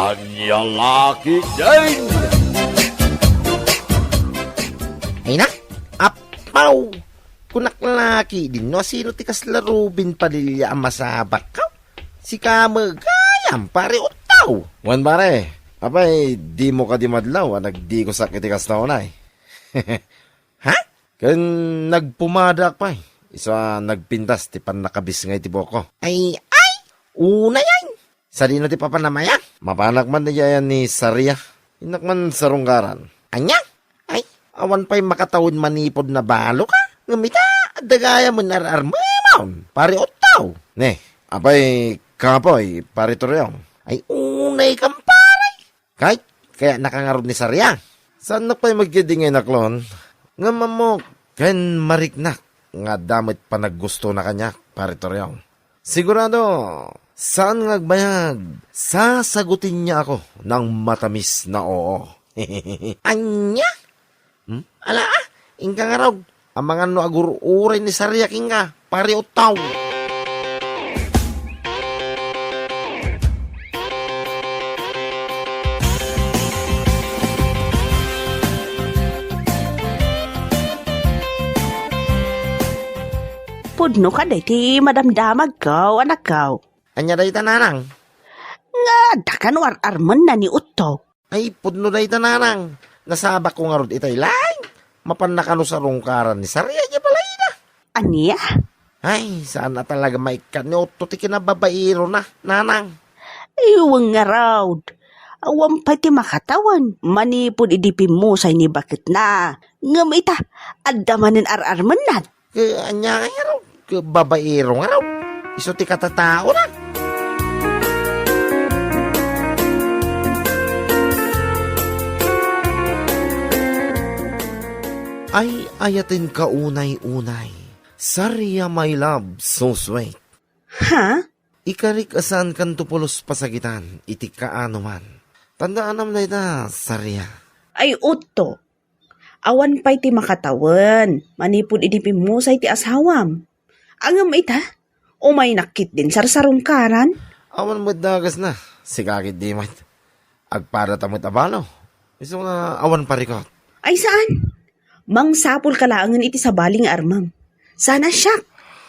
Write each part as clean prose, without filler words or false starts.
Anyang laki din! Ay na, apaw! Kunaklaki din, no? Sino tikas larubin palilya ang masabak ka? Si Kamagayam, pare utaw! Wan pare, apay, di mo ka di madlaw, nagdi ko sakit tikas na unay. Ha? Kan nagpumadak pa isa nagpintas, ti pan nakabis nga iti boko. Ay, una yan! Sa dino ti papanamaya? Mapanak man na yan ni Saria. Inak man sarunggaran. Anya? Ay, awan pa'y makatawid manipod na balo ka? Ngumita, dagaya mo nararmamon, pare utaw! Ne, apay, kapoy, pare turyong. Ay, unay kang paray! Kahit, kaya nakangarod ni Sarya. Saan na pa'y magkidingay naklon? Nga mo, kan mariknak. Nga damit pa naggusto na kanya, pare turyong. Sigurado, saan ngagbayag? Sasagutin niya ako ng matamis na oo. Anya? Ala ingka nga raw. Ang mga no agururay ni Sarya kinga, pare utaw. Pudno ka day ti madamdamag kaw, anak kaw. Anya day tananang? Nga, dakan war-arman na ni Utto. Ay, pudno day tananang. Nasabak ko nga rod itay lang. Mapanakano sa rungkaran ni Sarya niya balay na. Aniya? Ay, saan na talaga maikat ni Otto ti kinababairo na, nanang. Iwang nga raw. Awam pa ti makatawan. Manipod idipin mo sa ni bakit na. Ngam ita, adamanin ar-arman na. Anya nga raw. Babairo nga raw. Iso ti katatao na. Ay ayatin ka unay-unay. Sarya my love, so sweet. Ha? Ikarik asan kan tupulos pasagitan, iti kaano man. Tandaan nam na ita, Sarya. Ay, Utto. Awan pa'y ti makatawan. Manipod idipin mo sa iti asawam. Angam ita, umay nakit din sarsarungkaran. Awan mo dagas na, sigagit di mat. Agpada tamot abalo. Iso nga awan parikot. Ay, saan? Mang sapul kalaangan iti sa baling armam. Sana siya.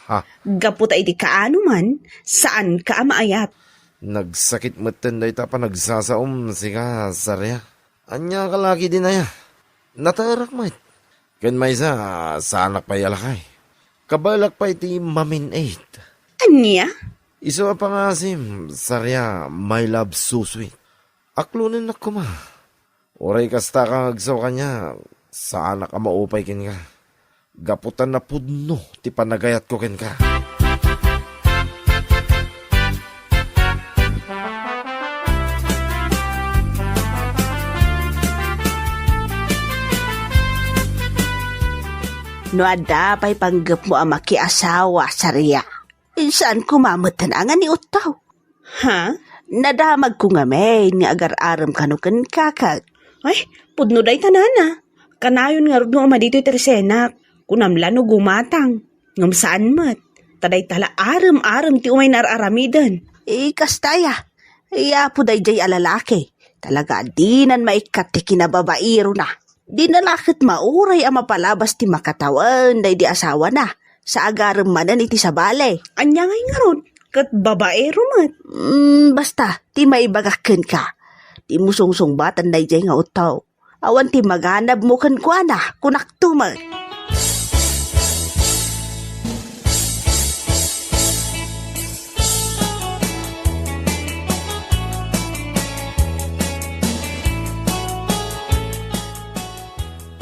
Ha? Gaputa iti kaano man, saan ka maayat? Nagsakit maten da ita pa nagsasaom, siga, Sarya. Anya kalaki din na ya. Natarak mat. Ken may sa anak pa yalakay. Kabalak pa iti mamin 8. Anya? Iso pa nga sim, Sarya, my love so sweet. Aklunin na kuma. Oray kasta kang agsaw kanya, sa anak ka maupay kin ka. Gaputan na pudno, ti panagayat ko kin ka. No adapay panggap mo ang makiasawa, Sarya. Saan kumamatan angan ni Utaw? Ha? Nadamag ko nga may ni agar-aram kanukan kakag. Ay, pudno day tanana. Kanayon nga rin nga dito itersenak. Kunamla no gumatang. Ngam saan mat. Taday tala aram-aram ti umay nararamidan. Kastaya. Apo day jay alalaki. Talaga dinan maikat ti kinababairo na. Di nalakit mauray ang mapalabas ti makatawan day di asawa na. Sa agarem manan iti sabale. Anya ngay nga ron. Kat babaero mat. Basta, ti maibagakin ka. Ti musong-song batan day jay nga utaw. Awan ti maganab mo kan kwa na, kunaktumal.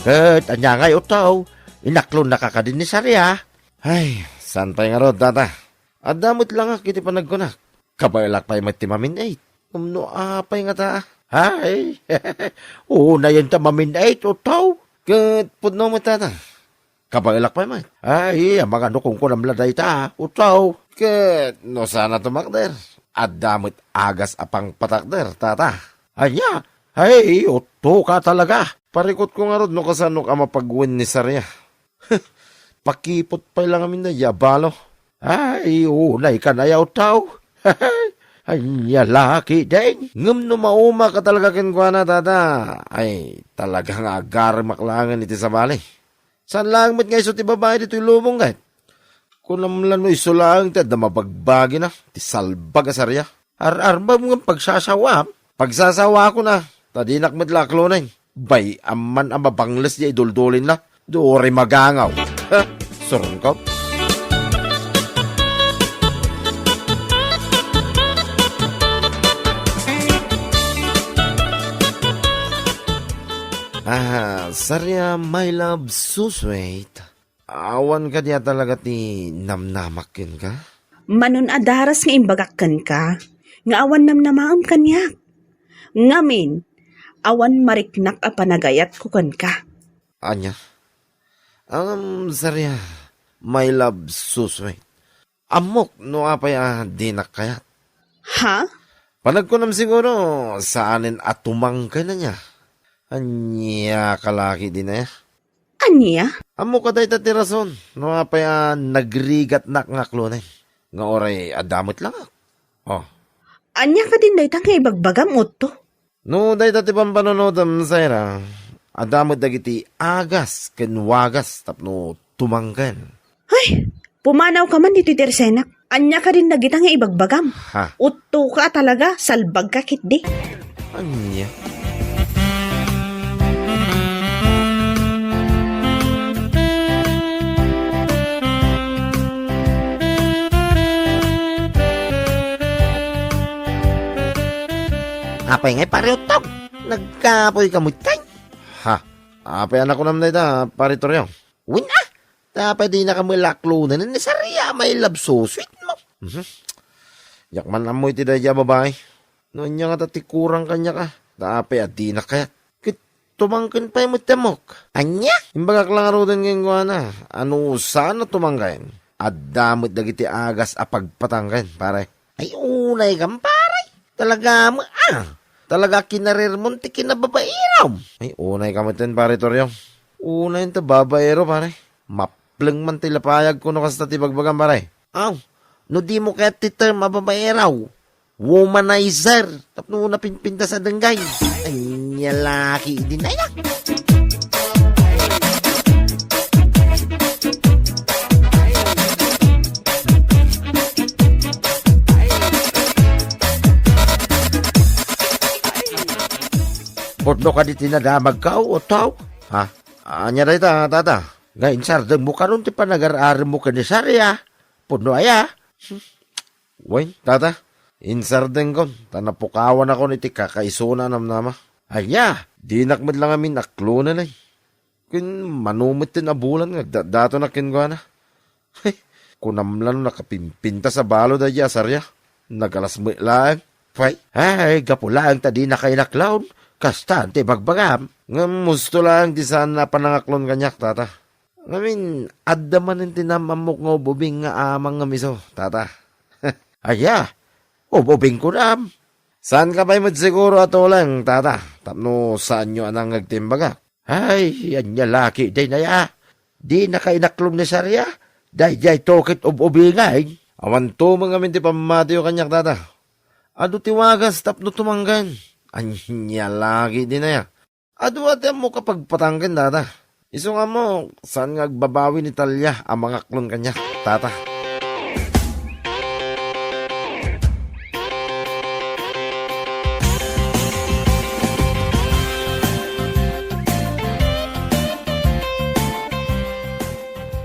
Ket, anya ngay utaw. Inaklon na kakadin ni Sarya. Ay, saan pa'y nga rod, tata? Adamot lang ak, iti panagkunak. Kabailak pa'y matimamin 8. Umno apay nga ta. Ay, una yan ta maminait utaw. Ket pudno mo tata. Kabailak pa'y mat. Ay, ang mga nukong ko namladay ta, utaw. Ket no sana tumakder. Adamot agas apang patakder, tata. Anya, ay, uto ka talaga. Parikot ko nga rod no kasano ka mapagwin ni Sarya. Pakipot pa lang amin na yabalo. Ay, unay ka na yaw tao. Anya laki din. Ngam no mauma ka talaga kinkwana tata. Ay talagang agar maklangan iti sa bali. Saan lang mo't nga iso ti babae dito ilumong kahit. Kung namlan mo iso lang ti da mabagbagi na. Ti salbag asarya. Ar-arba mo nga pagsasawa. Pagsasawa ko na. Tadinak madlaklo na. Bay aman ang mabangles di iduldulin na. Doore magangaw. Ha? Surong ka? Sarya, my love, so sweet. Awan ka diya talaga ti namnamakin ka? Manon adaras nga imbagakan ka, nga awan namnamaam kanyak. Ngamin, awan mariknak a panagayat ko kan ka. Anya? Sarya, my love, so sweet. Amok, no apay di nakayat. Ha? Panagkunam siguro, saanin atumang ka na niya. Anya kalaki din na ya. Anya? Amo ka tayo tatirason. No apay nagrigat nakngaklo na. Nga oray adamot lang. Oh. Anya ka din dayta nga ibagbagam utto. No day tati pampanonodam sayra. Adamot dagiti agas ken wagas tapno tumanggan. Ay, pumanaw ka man dito tersenak. Anya ka din nagita nga ibagbagam. Ha? Utto ka talaga, salbag ka kitdi. Anya? Apay ngay pare utog. Nagkapoy kamutay. Ha? Apay anak ko naman na paritoryo. Win ah. Tapay di na kamulaklo na ni Sarya. May love so sweet mo. Yakman amoy ti daya babae. No niya nga tatikurang kanya ka. Tapay di na kayat. Tumangkin pa yung mutamok. Anya? Imbagak lang arudan ngayon ko na. Ano sana tumangkain? At damot dagiti agas apagpatangkain, pare. Ay unay kang paray. Talaga mo Talaga kinarir mo ti kinababairaw. Ay, unay kamatin, pare Toryo. Unay ta babaero, pare. Maplang man tilapayag ko no kasta tibagbagan, pare. Aw, no di mo kaya ti term mababairaw. Womanizer. Tapno na pinpinta sa danggay. Ay, nyalaki din na yan. Porno ka di tinadamag ka o tao? Ha? Anya day ta, tata. Ngayon sardang mo karon ti panagar-aram mo ka ni Sarya. Porno aya. Way, tata. Insardeng kon. Tanapukawan ako ni ti kakaisuna namnama. Anya. Dinakmad lang amin aklo na lay. Kun manumit tin abulan nga. Dato na kingwana. Hey, kunamlan nakapimpinta sa balo da di asarya. Nagalasmi lang. Fay, ay, gapulaan ta di na kay naklawn. Kastante bagbagam. Nga musto lang di saan na panangaklon kanyak, tata. Ngamin, addaman ng tinamamok nga ububing nga amang nga miso, tata. Aya, ububing ko na. Saan ka ba'y siguro ato lang, tata? Tapno saan nyo anang nagtimbaga? Ay, yan niya laki, day na ya. Di na kay naklong ni Sarya. Day tokit ububingay. Awan to mga minti pamatiyo kanyak, tata. Ado tiwagas tapno tumanggan. Anya lagi din na ya. Ado ate mo kapag patanggan, tata. Iso nga mo, saan nga agbabawi ni Talya ang mga klon kanya, tata?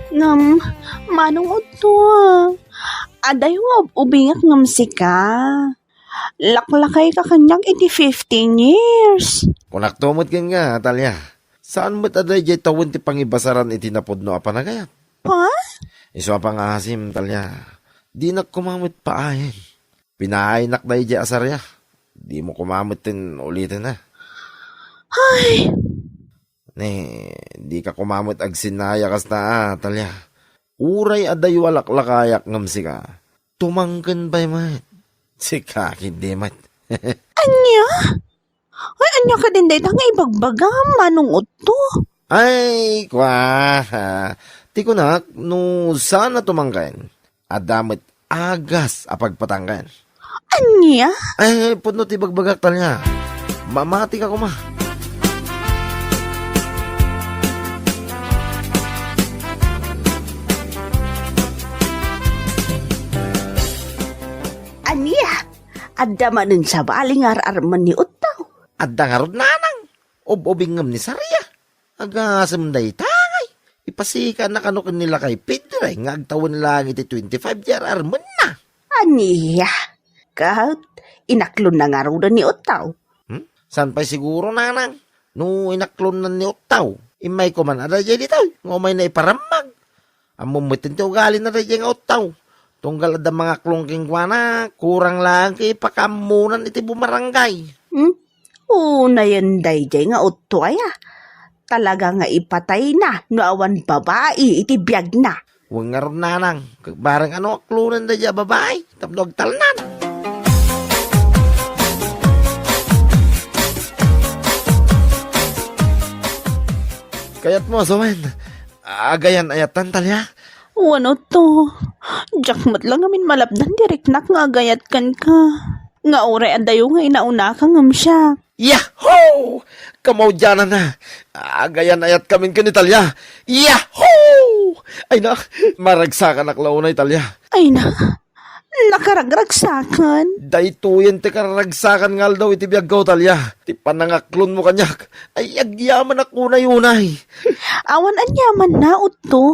Ngam, manong uto. Aday nga ubingak ngam sika. Laklakay ka kanyang iti 15 years. Kunak tumot kin nga, Talya. Saan mo't aday jay tawon ti pangibasaran iti napudno apanagayat? Ha? Iso pang asim, Talya. Di na kumamit paayin. Pinainak na jay asarya. Di mo kumamit tin ulitin na. Ay, Di ka kumamit ag sinaya kas na, Talya. Uray aday walaklakayak ngam sika. Tumanggan ba'y mat? Sika, hindi mat. anya? Ay, anya ka din dahil nga ibagbagam, manong uto. Ay, kwa. Ti ko na, no sana tumanggan. Adamit agas apagpatanggan. Anya? Ay, puno ti bagbagak talya. Mamati ka ko ma. Anya? Adda manin sa baling arman ni Utaw. Adda nga rod nanang. Obobingam ni Sarya. Agasam day tangay. Ipasika na kanukin nila kay Pedro nga agtawan lang iti 25 year arman na. Anya? Kahit inaklon na nga raw ni Utaw. San pa'y siguro nanang? No inaklon na ni Otaw. Imay ko man ada jay dito. Ngumay na iparamag. Amumutin ti ugali na rin nga Otaw. Tunggal ada mga klongking kwa na, kurang lang kay pakamunan iti bumarangay. Una yan dayjay nga Utay ah. Talaga nga ipatay na, no awan babae, iti biyag na. Huwag nga ron nanang. Barang ano aklunan na dya babae. Tapno agtalnan. Kayat mo, Sowen. Agayan ayatan talya. Wano to? Jakmat lang amin malapdan diriknak nga agayat kan ka. Nga ore adayo nga inauna kang siya. Yahoo! Kamaw dyan na. Agayan ayat kamin kanitalya. Yahoo! Ay na, maragsakan aklaw na Italya. Ay na, nakaragragsakan. Daytoyen ti karagsakan ngal daw iti biyag ko talya. Ti panangaklon mo kanyak. Ay agyaman ako na yunay. Awan anyaman na uto.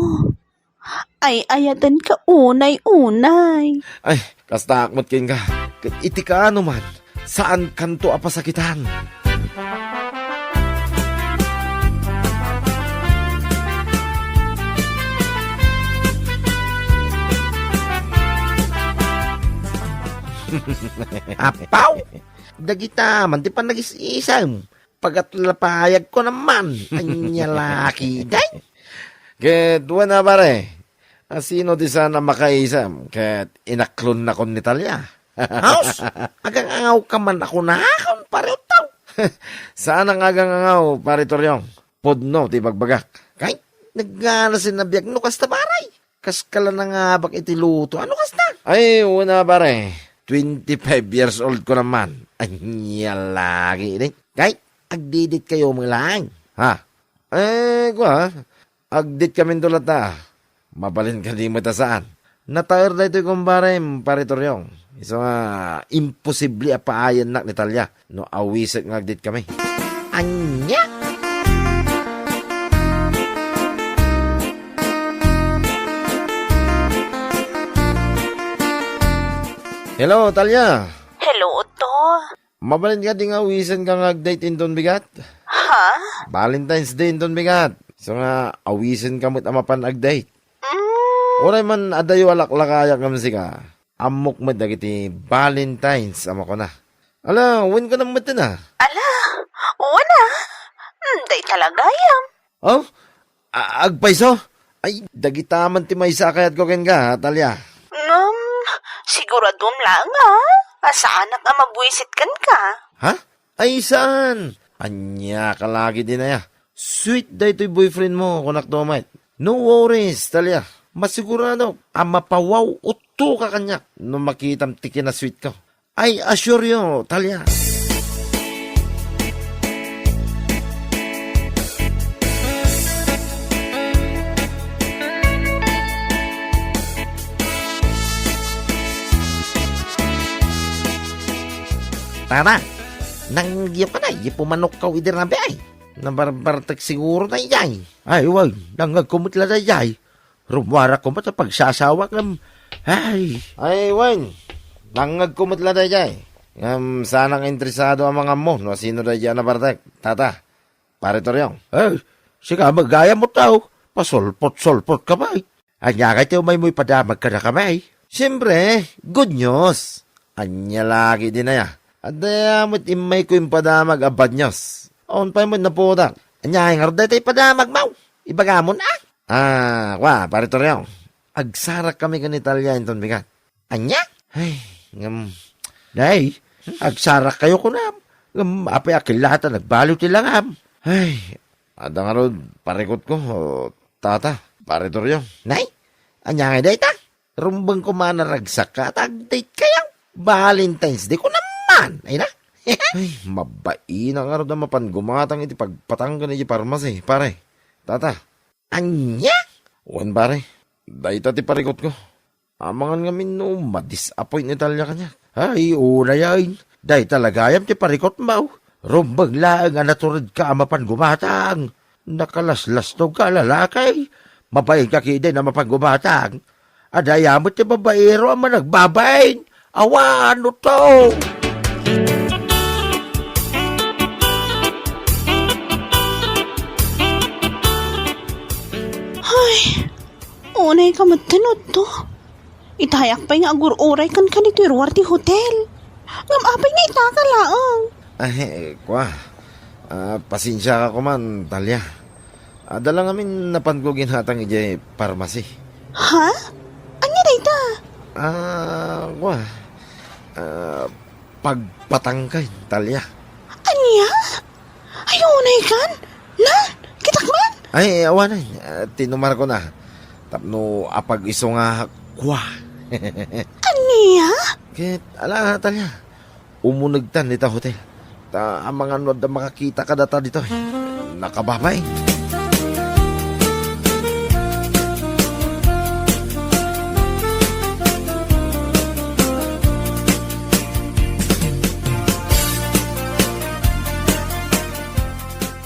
Ay ayatan ka unay-unay. Ay, kasta akmot king ka. Iti ka ano man. Saan kanto apasakitan? Apaw! Dagita man, di pa nag-isisam. Pagatlapayag ko naman. Anya laki, day. Ket, wala pare. Sino di sana makaisam? Ket, inaklon na kon ni Talya. House, agang angaw ka man ako na akon pare utaw. Saan ang agang angaw pare Toryong? Podno, ti bagbagak. Kay, nagana sinabiyag no kasta paray. Kaskala na nga bak iti luto. Ano kasta? Ay, una pare. 25 years old ko naman. Anya lagi din. Kay, agdidit kayo mga lang. Ha? Kwa, agdit kami tulat na. Mabalin ka di mata saan. Natayar na ito kumbare, pare Toryong. Isa nga, imposible apaayan na ni Talya. No, awisit nga agdit kami. Anya? Hello, Talya. Hello, Uto. Mabalin ka di nga awisan ka nga agdate in Don Bigat. Ha? Valentine's Day in Don Bigat. So nga, awisan ka mo't amapan agdate. Oray man adayo alaklakaya kam ka. Amok mo dagiti Valentine's ama ko na. Ala, win ko na mo na. Ala, wala. Day talaga yam. Oh? Agpaiso? Ay, dagitaman ti may sakayat ko ken ka, Talya. Siguradom lang ha. Asaanak nga mabuisit kan ka. Ha? Ay, saan? Anya ka lagi din na ya. Sweet day to'y boyfriend mo, kunak domait. No worries, Talya. Masigurado, mapawaw uto ka kanya nung makitam tiki na sweet ko. I assure you, Talya. Tara, nanggiyo ka na, ipumanok ka idir na bay. Nabarbartak siguro na iyay. Ay, wag, nangagkumutla na iyay. Rumwara ko ba sa pagsasawa ng... Ay, wan, nangagkumutla na iyay. Sanang interesado ang mga mo, no sino na iyay na bartek. Tata, pare Toryong. Ay, siga magaya mo tao. Pasolpot-solpot ka ba? Anya ka tayo may padamag ka na kamay. Siyempre, good news. Anya lagi din na ya. At mo't imay ko yung padamag abad nyos. On pa mo na po da. Anya yung harday tayo padamag mau. Ibaga mo na. Pare Toryong. Agsarak kami kanitalya inton bigat. Anya? Ay, Day, agsarak kayo ko na. Apay akilata, nagbaliw tilangam. Ay, ada nga ron, parikot ko. Tata, pare Toryong. Nay, anya nga day ta? Rumbang ko manaragsak ka, tag-date kayo. Valentine's Day ko naman. Ay na. Ay, mabai na nga rin na mapangumatang iti pagpatanggan iti parmasi, pare. Tata, Anya? uwan pare, dahita ti parikot ko. Amangan nga no, madisappoint ni Talia kanya. Ay, una yan. Dahil talagayam ti parikot mo. Rumbag lang nga naturad ka mapangumatang. Nakalaslasnog ka lalakay. Mabait ka kiday na mapangumatang. Adayamot ti babaero ang managbabain. Awa, ano to? Unay ka matanod to. Itayak pa nga agur-uray kan kanito ti hotel. Ngamapay nga itakalaang. Ay, kwa. Pasensya ka ko man, Talia. Dala ngamin napangugin hatang iti parmasi. Ha? Anya na ita? Kwa. Pagpatangkay, Talia. Anya? Ay, unay kan? Nan, kitakman? Ay, awanay. Tinumar ko na. Tapno apag iso nga kwa. Anya? Kit, ala, Talia. Umunagtan dito hotel. Ang mga nod na makakita ka data dito. Nakababay.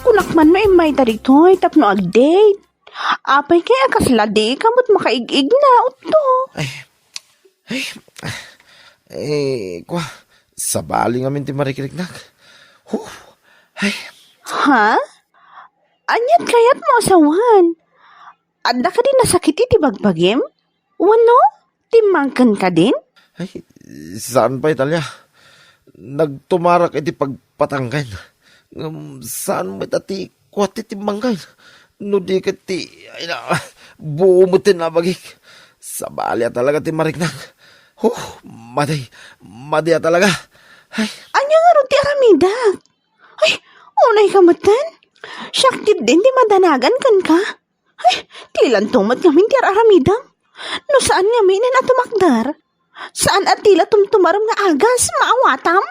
Kunakman mo imay daritoy tapno ag-date. Apay kaya kaslade kamot makaigig na uto. Kwa. Sabali nga min ti marikiriknak. Ay, Ha? Anyat kayat mo asawan? Adda ka din nasakit iti bagbagim? Wano? Timangkan ka din? ay, saan pa Italia? Nagtumarak iti pagpatangkan. Saan mo itati kwati timbangkan? No di ka ti, ay na, buo mo tinabagik. Sabali talaga ti mariknak. Maday talaga. Ay, Anya nga ron ti aramida? Ay, unay ka matan? Syaktit din di madanagan kan ka? Ay, tilan tumat ngamin ti aramida? No saan ngamin na natumakdar? Saan at tila tumtumaram nga agas maawatam?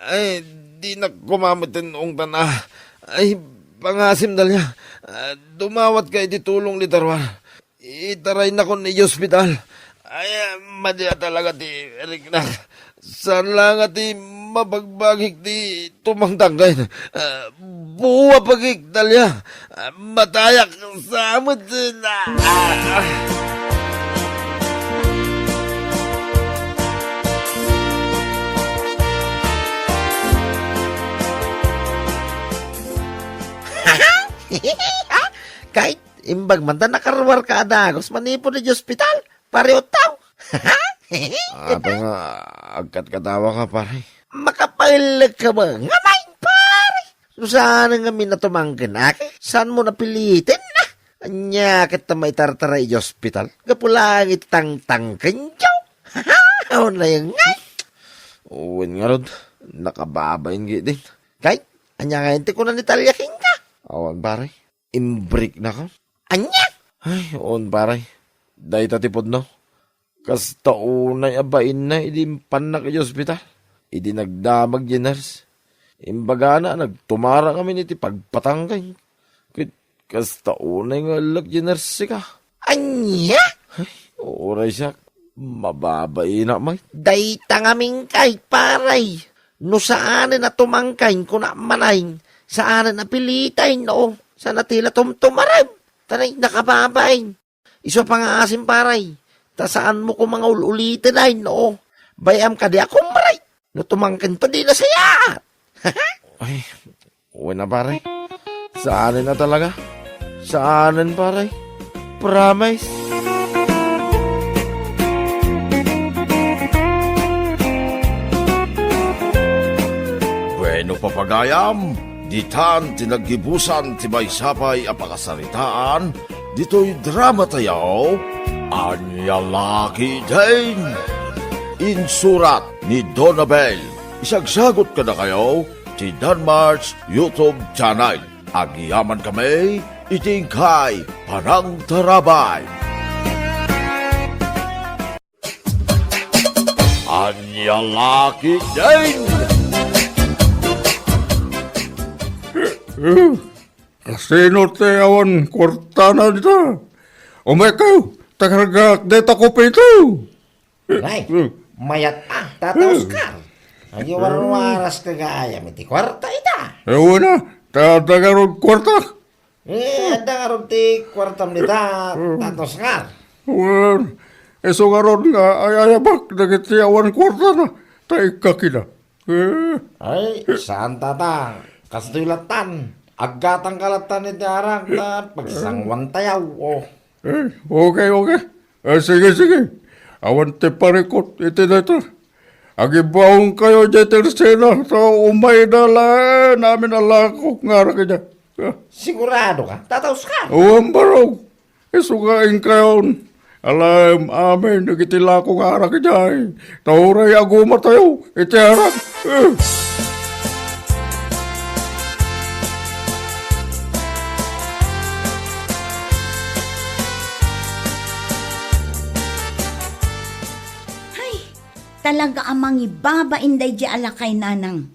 ay, di na kumamitin ong tana. Ay, pangasim dalya. Dumawat ka iti tulong ni Tarwar. Itaray na ko ni hospital. Ay, madya talaga ti Riknak. Saan lang ati mabagbagik ti tumangtanggan. Buwa pagik dalya. Matayak sa amot na. Kahit imbag man ta nakarwar ka adagos manipo na di hospital. Pareho tao. Ato nga, agkat katawa ka pare. Makapahilag ka ba? Ngamain pare. No saan nga minatumangkin aki? Saan mo napilitin na? Anya kita may tartara di hospital. Gapulang itang-tangkin jaw. Ano na yung ngay? Uwin nga rod, nakababayin din. Kahit anya nga hindi ko na nitalyakin ka. Awan pare, imbrik na ka. Anya? Ay, on pare. Dahil tatipod no. Kas taunay abain na, idimpan na kayo hospital. Idi nagdamag yung nurse. Imbaga na, nagtumara kami niti pagpatangkay. Kas taunay nga lag yung nurse ka. Anya? Oray siya, mababay na may. Dayta ngaming kay paray. No saan na tumangkay ko na manay. Saan na pilitay no. Sa natila tumtumarab. Tanay nakababay. Iso pa nga asim paray. Ta saan mo ko mga ulitin ay no. Bayam ka di akong maray. No tumangkin pa di na saya. Ay, uwi na pare. Saanin na talaga? Saanin pare? Promise? Bueno papagayam, ditan tinagibusan ti maysapay a pakasaritaan, dito'y drama tayaw, Anya Laki Din. Insurat ni Donabel. Isagsagot ka na kayo, ti Danmar's YouTube channel. Agyaman kami, itingkay Parang Tarabay. lalaki din! Sino te awan kwarta na dito? Umekaw, takaragak deta ko pito. Ay, mayat Tata Oscar. Ang iwaran waras kagaya, miti kwarta ita. Ewan na, tagarod kwarta. Ada nga ron ti kwartam nita, Tata Oscar. Ewan, eso garon nga ayabak, nagiti awan kwarta na. Tay kakina. Ay, saan tata? Kastulatan. Agatang kalatan ni Darang na pagsangwan tayaw. Oh. Okay. Sige. Awan te parikot, iti na ito. Agibaong kayo dyan tersena, so umay na lang namin alako nga kanya. Sigurado ka, Tata Oscar? Uwang barong, isugain kayo. Alam, amin, nagitila ko nga arak kanya. Tauray aguma tayo, iti arak. Talaga amang ibaba inday di alakay nanang.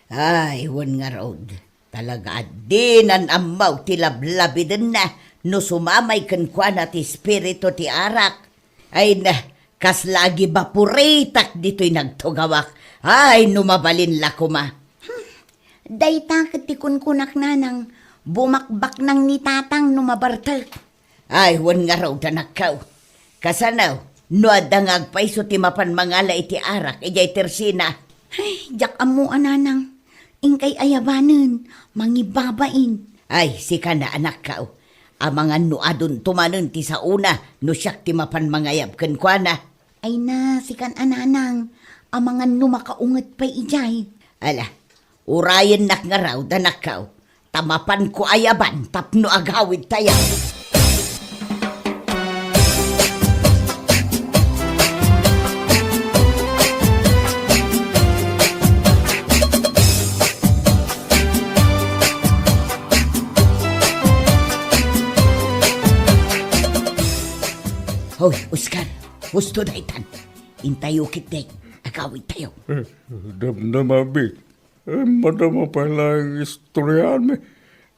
Ay, wan nga road. Talaga adinan amaw ti lablabi din na no sumamay kan kwa na ti spirito ti arak. Ay na, kas lagi bapuritak dito'y nagtugawak. Ay, numabalin la kuma. Dayta ti kunkunak nanang bumakbak nang ni tatang numabartal. Ay, wan nga road anakaw. Kasanaw, no adangag pa iso ti mapan mangala iti arak, ijay tersina. Ay, jak amu ananang. Ingkay ayabanen, mangibabain. Ay, sika na anak kao. Amangan no adun tumanen ti sa una, no siyak ti mapan mangayab ken kuana. Ay na, sikan ananang. Amangan no makaunget pa ijay. Ala, urayan nak nga raw, danak kao. Tamapan ko ayaban, tapno agawid tayo. Hoy, Oscar, gusto na itan. Intayo kitay, agawid tayo. Damnamabi. Madama pala ang istoryahan mi.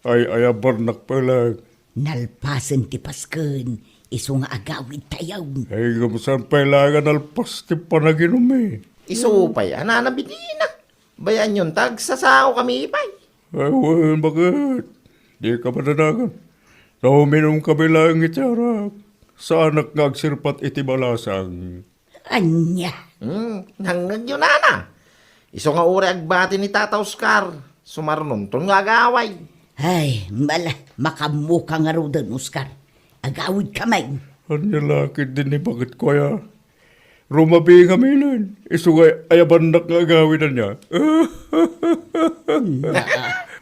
Ay ayabarnak pala. Nalpasan ti Pasken, iso nga agawid tayo. Ay gamusan pala nga nalpas ti panaginom eh. Isupay, ananabidina. Bayan yun, tagsasao kami ipay. Ay, well, bakit? Di ka mananagan. Sa uminom kami lang itarak. Sa anak nga agsirpat iti balasang. Anya. Hanggang yun, Nana. Iso nga uri agbati ni Tata Oscar. Sumarnon ton nga agaway. Ay, makamuka nga ro doon, Oscar. Agawid kamay. Anya lakit din ni bakit kaya? Rumabi nga milan. Isugay ayaban nga agawin na niya.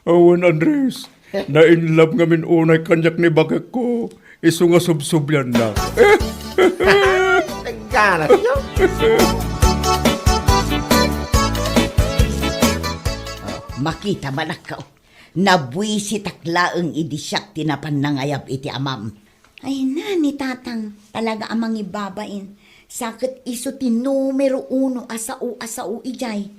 Awan Andres. Na-inlove nga min unay kanyak ni bakit ko. Iso nga subsubyan na. Nagkana siya. Makita manakaw. Nabuisi taklaang idisyak tinapan nangayab iti amam. Ay na ni tatang, talaga amang ibabain. Sakit iso ti numero 1 asau ijay.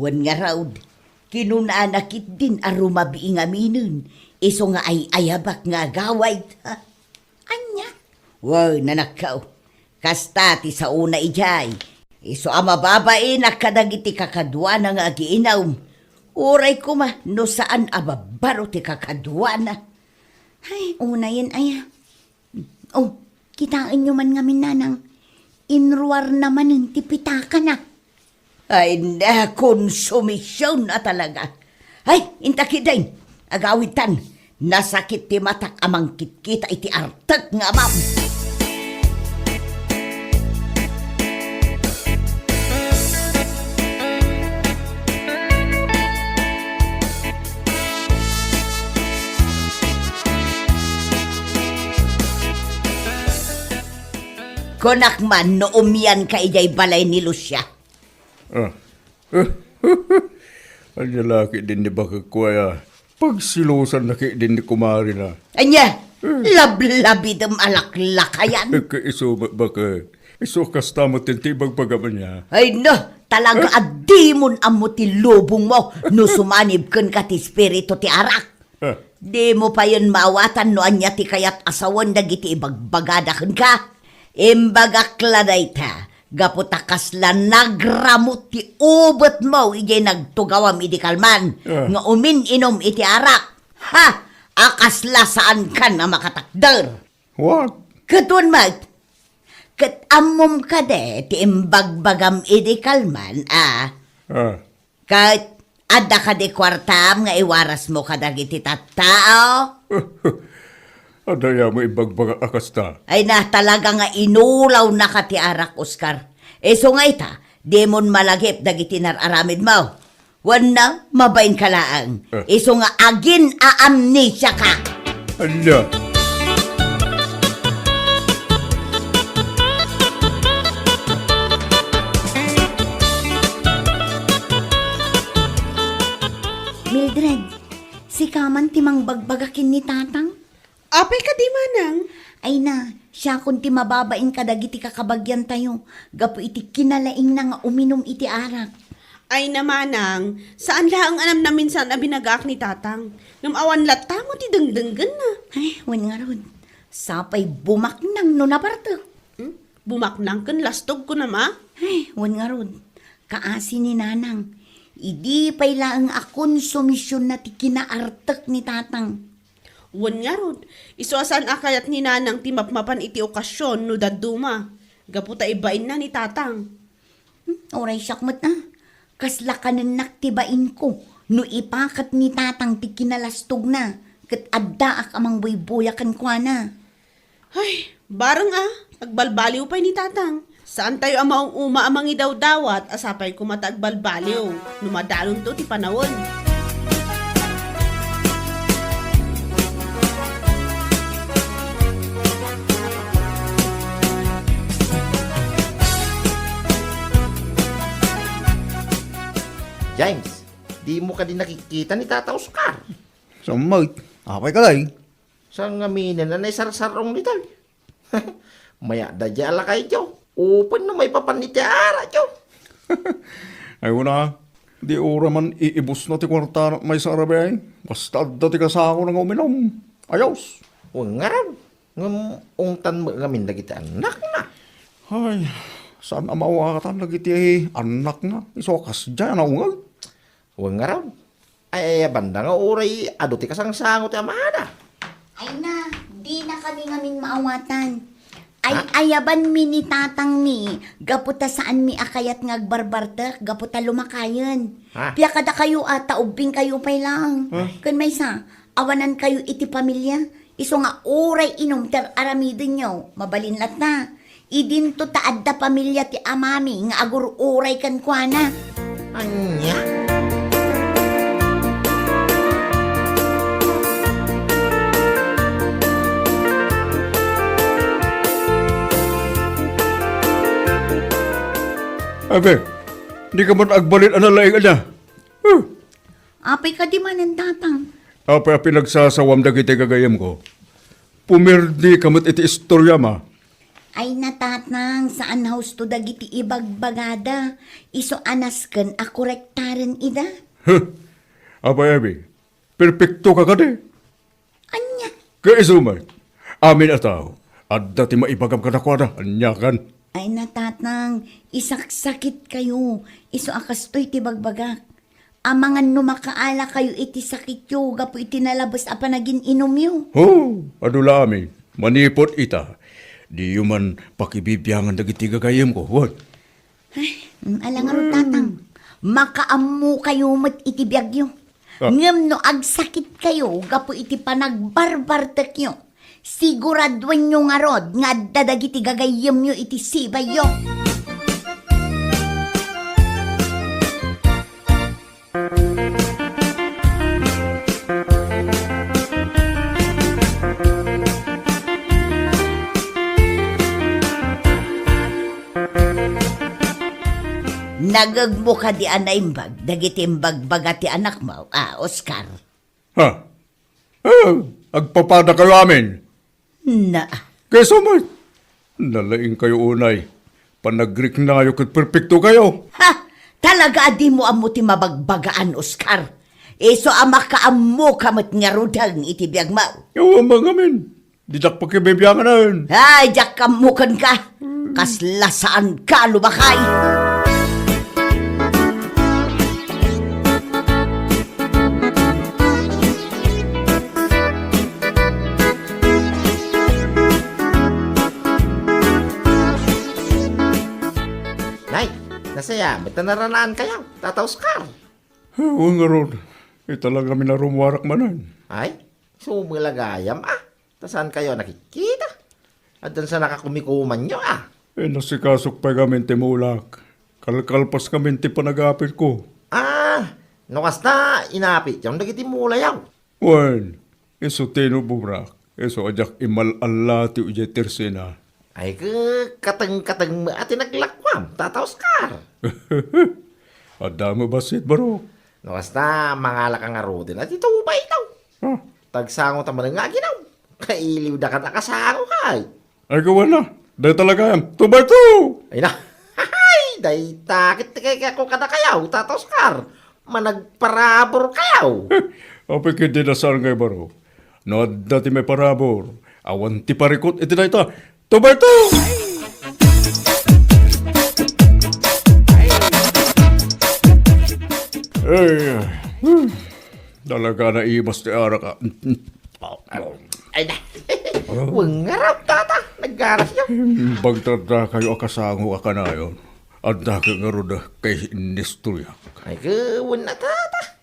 Wan nga raud, kinunanakit din arumabi nga minun. Iso nga ay ayabak nga gaway. Anya? Wow, nanakaw. Kasta ti sa una ijay. Iso ama babae nakadagiti kakadwa na nga agiinaw. Uray ko ma, no saan ababaro ti kakadwa na. Ay, una yan ay. Oh, kitaan nyo man nga minanang. Inruar naman ng tipitaka na. Ay, na, konsumisyon na talaga. Ay, intakidain. Agawitan. Nasakit ti matak amang kitkita iti artag nga amam. Konak man no umiyan ka ijay balay ni Lucia. Anya laki din ni bakit kaya. Pagsilusan na kay din ni kumari na. Anya, lablabi dem alaklakayan. Iso bakit? Iso kasta mo tintibag pagaman niya. Ay no, Talaga adimon amo ti lubong mo no sumanib ken ka ti espiritu ti arak. Di mo pa yun maawatan no anya ti kayat asawan dagiti ibagbagadaken ka. Imbagakla dayta, gaputakas la nagramot ti ubot mo ijay nagtugawam iti kalman nga umin-inom iti arak. Ha! Akasla saan ka na makatakder. What? Katun mag, kat amom ka de, ti imbagbagam iti kalman, kat ada ka di kwartam nga iwaras mo ka dagiti tattao. Adaya mo ibagbaga akasta. Ay na talaga nga inulaw na ka ti arak, Oscar. So nga ita, di mon malagip dagiti nararamid mo. Wan na, mabain ka laang. So nga agin aamnesia ka. Anya? Mildred, si Kaman timang bagbagakin ni Tatang? Apay ka di manang. Ay na, siya kung ti mababain ka dagiti kakabagyan tayo. Gapo iti kinalaing na nga uminom iti arak. Ay namanang, saan lang anam na minsan na binagak ni tatang? Ngamawan lata mo ti dengdenggen na. Ay, wan nga ron. Sapay bumak nang no naparto. Bumaknang kan lastog ko na ma. Ay, wan nga ron. Kaasi ni Nanang. Idi pay laang akon sumisyon na ti kinaartek ni Tatang. Wan nga ron. Isuasan akayat ni nanang ti mapmapan iti okasyon no daduma. Gaputa ibain na ni tatang. Oray syakmat na. Kasla kanan naktibain ko. No ipakat ni Tatang ti kinalastog na. Kat addaak amang buybuyakan kwa na. Ay, barang agbalbaliw pa ni tatang. Saan tayo amaong uma amang idawdawat asapay kumata agbalbaliw. Numadalon to ti panawon. James, di mo ka din nakikita ni Tata Oscar. Samay, apay ka day. Sa ngaminin na naisarasarong nito. Maya da di ala kay Joe. Open na may papanitiara, Joe. Ay una, di ora man iibos na ti kwarta may sa arabe. Basta dati ka sa ako nang uminom. Ayos. Huwag nga rin. Ungtan mo ngamin na kita anak na. Ay, saan ang mawakatan lagi ti anak na? Isokas dyan na ungal. Huwag nga rin. Ay, banda nga oray, ado ti kasangsangot ti amada. Ay na, di na kami ngamin maawatan. Ay, ayaban mi ni Tatang mi. Gaputa saan mi akayat ngagbarbartek, gaputa lumakayan. Ha? Piya kada kayo taubing kayo pay lang. Kun may sa, awanan kayo iti pamilya. Iso nga oray inom ter aramidin nyo, mabalinlat na. Idin to taad da pamilya ti amami, nga agur oray kan kwa na. Anya? Abe, di ka man agbalin ang nalaing niya. Apay ka di man ang Tatang. Apa pinagsasawam dagiti kagayam ko. Pumirdi kamot iti istorya ma. Ay natatang, saan house to dagiti ibagbagada. Iso anasken a korektaren ida. Apa ebe, perfecto ka kade. Anya? Kaisuman, amin ataw. At dati maibagam ka na kwa na, anyakan. Ay natatang, isaksakit kayo. Iso akastoy ti bagbagak. Amangan no makaala kayo iti sakit yo, gapo iti nalabas apa naging inom yo. Adula amin, manipot ita. Di yuman pakibibiyangan dagiti gagayam ko, what? Alangan Tatang, makaamu kayo mat iti biyagyo. Ngem no agsakit kayo, gapo iti panagbarbartek yo. Siguradwan nyo nga rod, nga dadagiti gagayam nyo iti sibay yo. Nagagmo ka di anaimbag, dagiti imbagbaga ti anak mo, Oscar. Ha? Agpapada kayo amin. Na, Kaysa man, nalaing kayo unay. Panagrik na kayo kat perfecto kayo. ha, Talaga di mo amo ti mabagbagaan, Oscar. Iso ama ka amo kamat nga rudang iti biyag mo. Yawa mga min. Didak pakibibiyangan na yun. Ay, jak kamukan ka. Kaslasaan ka, lubakay. Nay, nasaya, ba't naranaan kayo? Tata Oscar. Oo nga ron. Talaga minarumwarak manan. Ay, sumilagayam Tasan kayo nakikita? At dun sa nakakumikuman nyo Nasikasok pa kami timulak. Kalkalpas kami ti panagapit ko. Nukas na inapit yung nagitimula yaw. Wan, iso tinuburak. Iso ajak imalala ti uje tersena. Ay, kateng-kateng mo at naglakwam, Tata Oscar. Adamo basit barok. Nukas na mangalak ang arudin at ito ba itaw? Ah, Tagsango taman nga ginaw. Kailiw da ka nakasango kay. ay gawa na. Dahil talaga yan. Tubay to! Ay na, hay, day takit kaya ko kada kayaw, Tata Oscar. Managparabor kayaw. Apay kiti na saan ngay barok. No, dati may parabor. Awan ti parikot iti na ita. Tubay to! Ay, talaga na imas ti ara ka. Ay na, huwag nga raw, Tata. Naggaras yun. Bagtada kayo akasango ka na yun. At daki nga rin kay Nestorya. Ay, gawin na, Tata.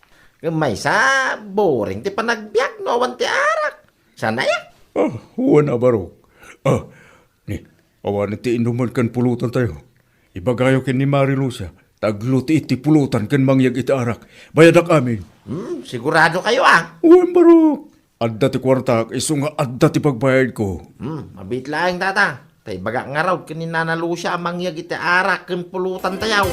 May sa boring ti panagbiyak no awan ti arak. Sana yan. Huwan na barok. Ni, awan ti inuman kan pulutan tayo. Ibagayo kin ni Marilucia. Tagluti iti pulutan kan mangyag iti arak. Bayadak amin. Sigurado kayo Huwan barok. Adda ti kwartak, iso nga adda ti pagbayad ko. Mabit lang, Tata. Tay baga nga raw kininanalo siya amang yag iti arak kin pulutan tayaw.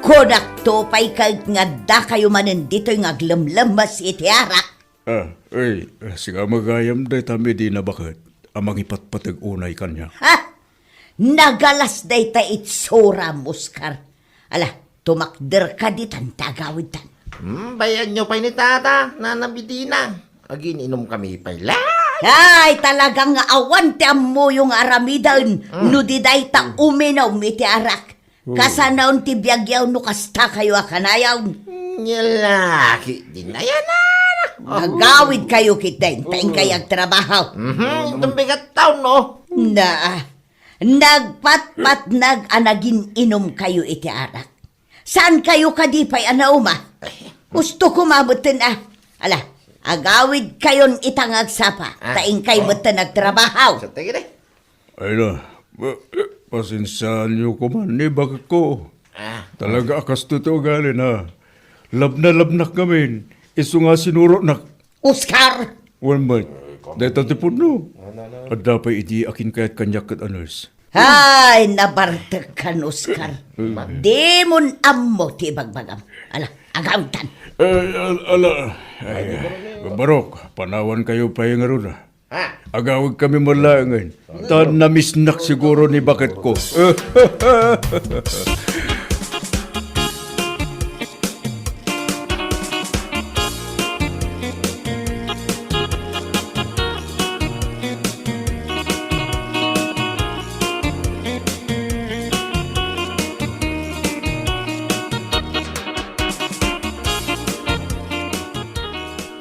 Konak to pa'y kag nga da kayo manin dito yung aglamlamas iti arak. Siga magayam day tami di na bakit. Amang ipatpatag unay kanya. Ha? Nagalas day ta itsura, Oscar. Ala, tumakder ka ditan tagawid tan. Bayan nyo pa ni Tata, nanabidina. Agin inom kami pa'y Ay, talagang nga awan ti mo yung aramidan. No di day ta uminaw iti arak. Kasanaon ti biyagyaw no kasta kayo akanayaw. Nyalaki, din na yan Nagawid kayo kita, taing kayag trabaho. Itong bigat taon, no? Nagpatpat nag-anagin inom kayo iti arak. Saan kayo kadipay anauma? Gusto ko mabutin Ala, agawid kayon itangag sapa, taing kayo butin nagtrabaho. Sa tingin Ay na, pasensyahan niyo ko man, ni bakit ko. Talaga akas totoo galin ha. Labnak kami. Iso nga sinuro na. Oscar! One month. Dahil tatipon no. At dapat iti akin kaya't kanyak at aners. Ay, nabartag kan, Oscar. Di mon ammo ti bagbagam. Ala, agawid tan. Barok, panawan kayo pa yung aruna. Agawag kami malangan. Tan namisnak siguro ni bakit ko.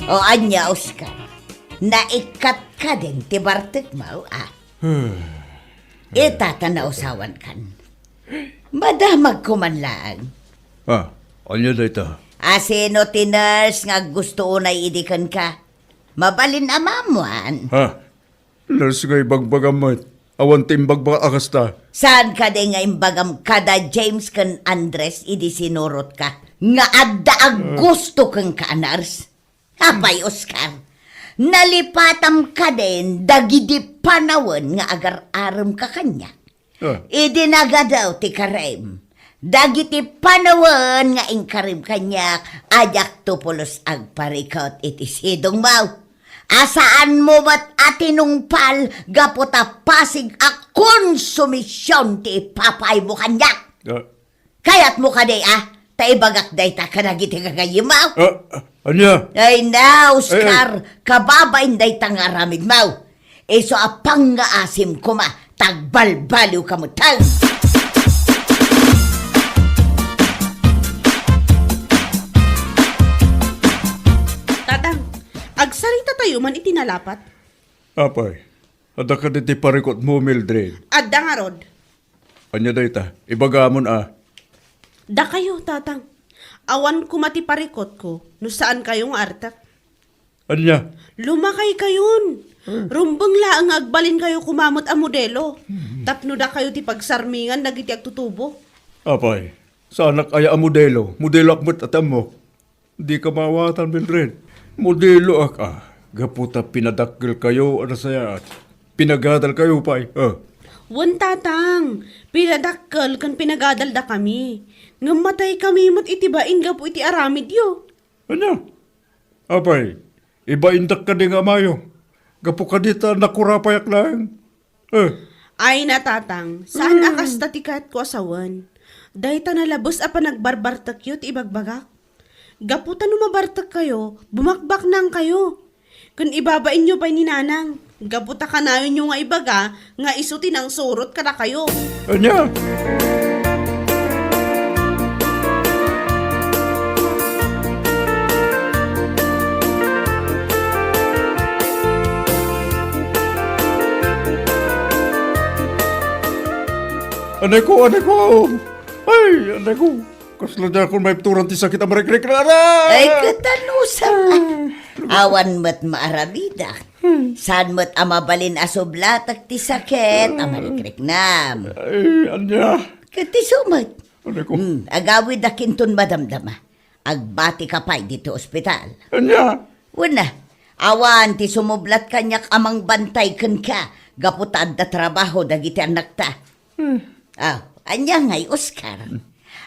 O anya, Oscar. Naikat ka din ti bartag mo, Itatanaw-sawan kan. Madamag ko man lang. Anya da ita? Asino ti nurse nga gusto unay idikan ka? Mabalin amamuan. Nurse nga ibagbagamot. Awan timbagbaga akasta. Saan ka din nga imbagam kada James kan Andres idi sinurot ka? Nga adda ag gusto kang ka-nurse? Abay, Oscar. Nalipatam ka din dagidi panawan nga agar-aram ka kanya. Idinaga daw ti Karim. Dagiti panawan nga ingkarim kanyak, ajak tupulos agparikot iti sidong mau. Asaan mo mat atinungpal, gaputa pasig a konsumisyon ti papay mo kanyak. Kayat mo ka day taibagak day ta ka nagiti kagayimaw. Anya? Ay na, Oscar, kababain day ta nga ramid mau. Iso apang nga asim ko ma, tagbalbaliw ka mo tang. Tatang, agsarita tayo man itinalapat. Apay, ada ka diti parikot mo, Mildred. Adda nga rod. Anya dayta, ibagamon Da kayo, tatang. Awan ko matiparikot ko, no saan kayong artak. Anya? Lumakay kayon. Rumbang laang agbalin kayo kumamot a modelo. Tapno da kayo ti pagsarmingan dagiti agtutubo. Apay, sa anak ay a modelo. Modelo akmat atam mo. Di ka mawatan, Mildred. Modelo gaputa pinadakkel kayo, ano saya. Pinagadal kayo, pay. Wan tatang, pinadakkel kan pinagadal da kami. Ngamatay kami mat itibain gapo iti aramid yo. Ano? Apay, iba indak ka di nga mayo. Gapo ka dita nakurapayak lang. Ay na tatang, saan akas tatikat ko asawan? Dahil ta nalabos a pa nagbarbartak yun ti ibagbagak. Gaputan mabartak kayo, bumakbak nang kayo. Kung ibabain nyo pa ni nanang, gaputa ka na yun yung nga ibaga, nga isuti ng surot ka na kayo. Anya? Anay ko! Ay, anay ko! Kasla niya kung may turan ti sakit ang marikrik na Ay, katanusang. Awan mo't maarabidak. Saan mo't amabalin asoblatak ti sakit, amarikrik nam. Ay, anya! Kati sumot. Anay ko! Agawid na kinton madamdama. Agbati ka pa'y dito ospital. Anya! Una, awan ti sumublat kanyak amang bantay kan ka. Gaputad da trabaho dagiti anak ta. Anya ngay, Oscar.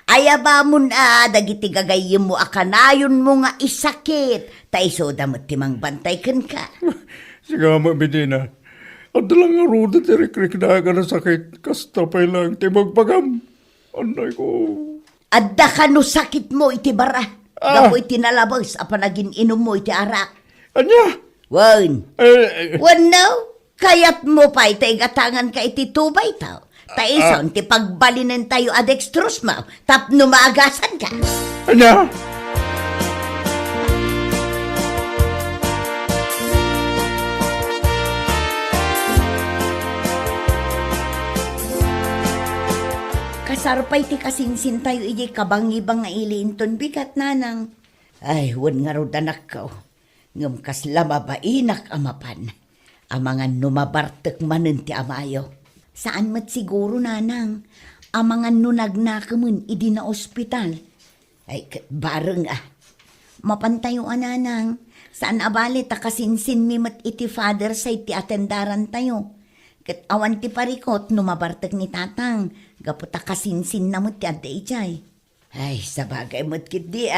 Ayaba mo na, dagiti gagayim mo akanayon mo nga isakit. Taiso damot timang bantay kan ka. Siga mo, Medina. Ang dalang nga ruda ti rikrik na ka na sakit. Kasta pa'y lang ti magpagam. Anay ko! Adda ka no sakit mo iti bara. Gapo iti nalabos apa naging inom mo iti arak. Anya! Wan. Wan no? Kayat mo pa iti gatangan ka iti tubay tao. Taison, ti pagbalinin tayo adextrose mo, tapno maagasan ka. Anya! Kasarpay ti kasinsin tayo iji kabangibang nga iliinton bigat nanang. Ay, wan nga rod anak ko. Ngam kas lamabainak amapan. Amangan numabartek manen ti amayo. Saan mat siguro nanang, amangan nunagnakamun idi na ospital. Ay, bareng Mapantayuan nanang, saan abali takasinsin mi mat iti father sa iti atendaran tayo. Kat awan ti parikot, numabartag ni tatang, gapo takasinsin na mo ti adda ijay. Ay, sabagay mat kit di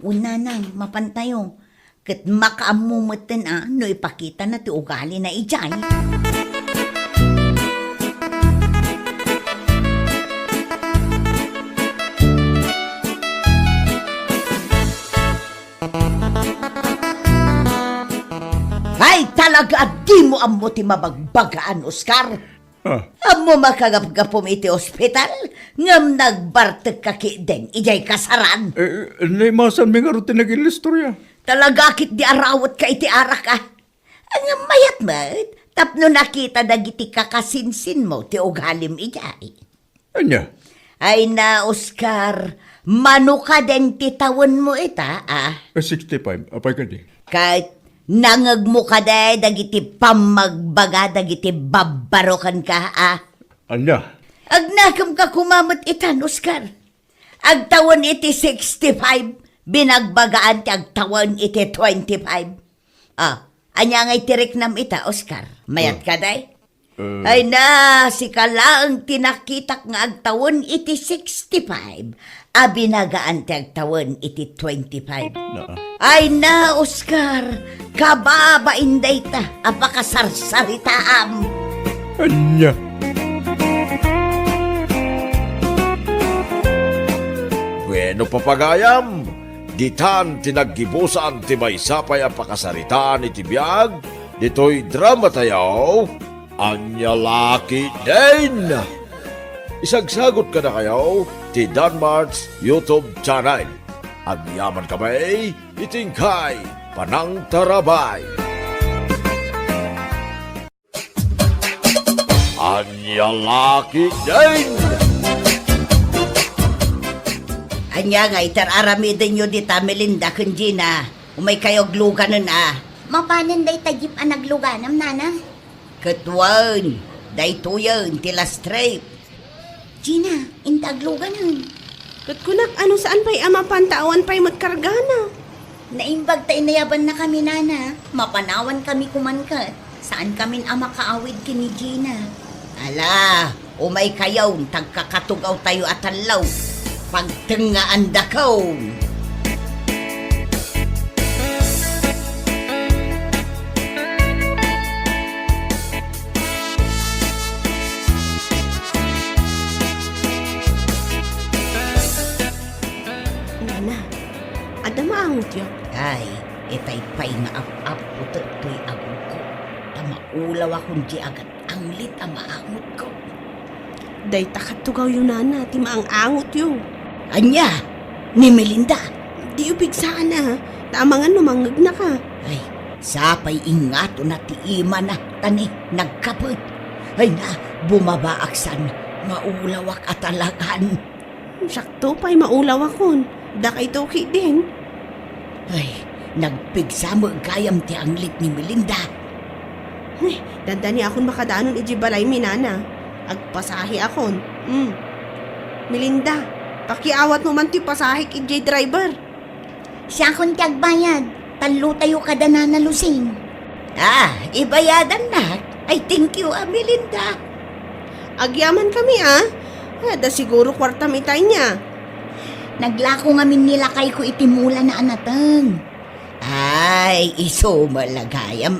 Una nang, mapantayo, kat makaamumutin no ipakita na ti ugali na ijay. Ay, talaga, di mo amo ti mabagbagaan, Oscar. Amo makagapgapom iti ospital, ngam nagbartag kaki den, ijay kasaran. Naimasan mi nga rin tinagin istorya. Talaga kit di arawat ka iti arak Ang mayat mat, tapno nakita dagiti kakasinsin mo, ti ugalim ijay. Anya? Ay na, Oscar, mano ka den titawan mo ita, 65, apay ka di. Kahit nangag mo ka dagiti pamagbaga, dagiti babarokan ka, Anya? Agnakam ka kumamot itan, Oscar. Agtawan iti 65, binagbagaan ti agtawan iti 25. Anya ngay tirik nam ita, Oscar. Mayat ka day? Ay na, si Kalaang tinakitak nga agtawon iti 65. Abi nagaan ti agtawon iti 25. Ay na, Oscar, kababa inday ta, apakasarsaritaam. Anya. Bueno papagayam, ditan tinaggibusan ti maysapay ang pakasaritaan iti biyag, dito'y drama tayo, anya laki din. Isagsagot ka na kayo, ti Danmar's YouTube channel. Agyaman kami, itingkay, panang tarabay. Anya laki din. Anya nga, itararamidan nyo di ta Melinda Kunjina. Umay kayo gluganan Mapanan day tagip ang nagluganam, nana? Katwan, daytoyan, tila straight. Gina, intagluganan. Kat kunak, ano saan pa'y ama pantawan pa'y magkargana? Naimbag tayo nayaban na kami, nana. Mapanawan kami kumankat. Saan kami ang makaawid kini Gina? Ala, umay kayaw, tagkakatugaw tayo at alaw. Pagtengaan dakaw. Nana, ada maangot yun. Ay, itay pay nga ap-ap putot to'y agod ko. Tamaulaw akong di agad anglit ang maangot ko. Day takatugaw yun, nana, ti maang-angot yun. Anya, ni Melinda. Di ubig sana, tamangan numangag na ka. Ay, sapay ingato na ti ima na tani nagkapot. Ay na, bumabaaksan, maulawak at alagan. Sakto pa'y maulaw akon. Dakay toki din. Ay, nagpigsamo gayam ti anglit ni Melinda. Ay, dandani akon makadaanon ijibalay minana. Agpasahi akon. Melinda, pakiawat mo man ti pasahi kay driver. Siya akong tiyagbayad. Talo tayo kada na lusing. Ibayadan na. Ay, thank you, Melinda. Agyaman kami da siguro kwarta mitay niya. Naglako nga min nilakay ko itimula na anatang. Ay, iso malagayam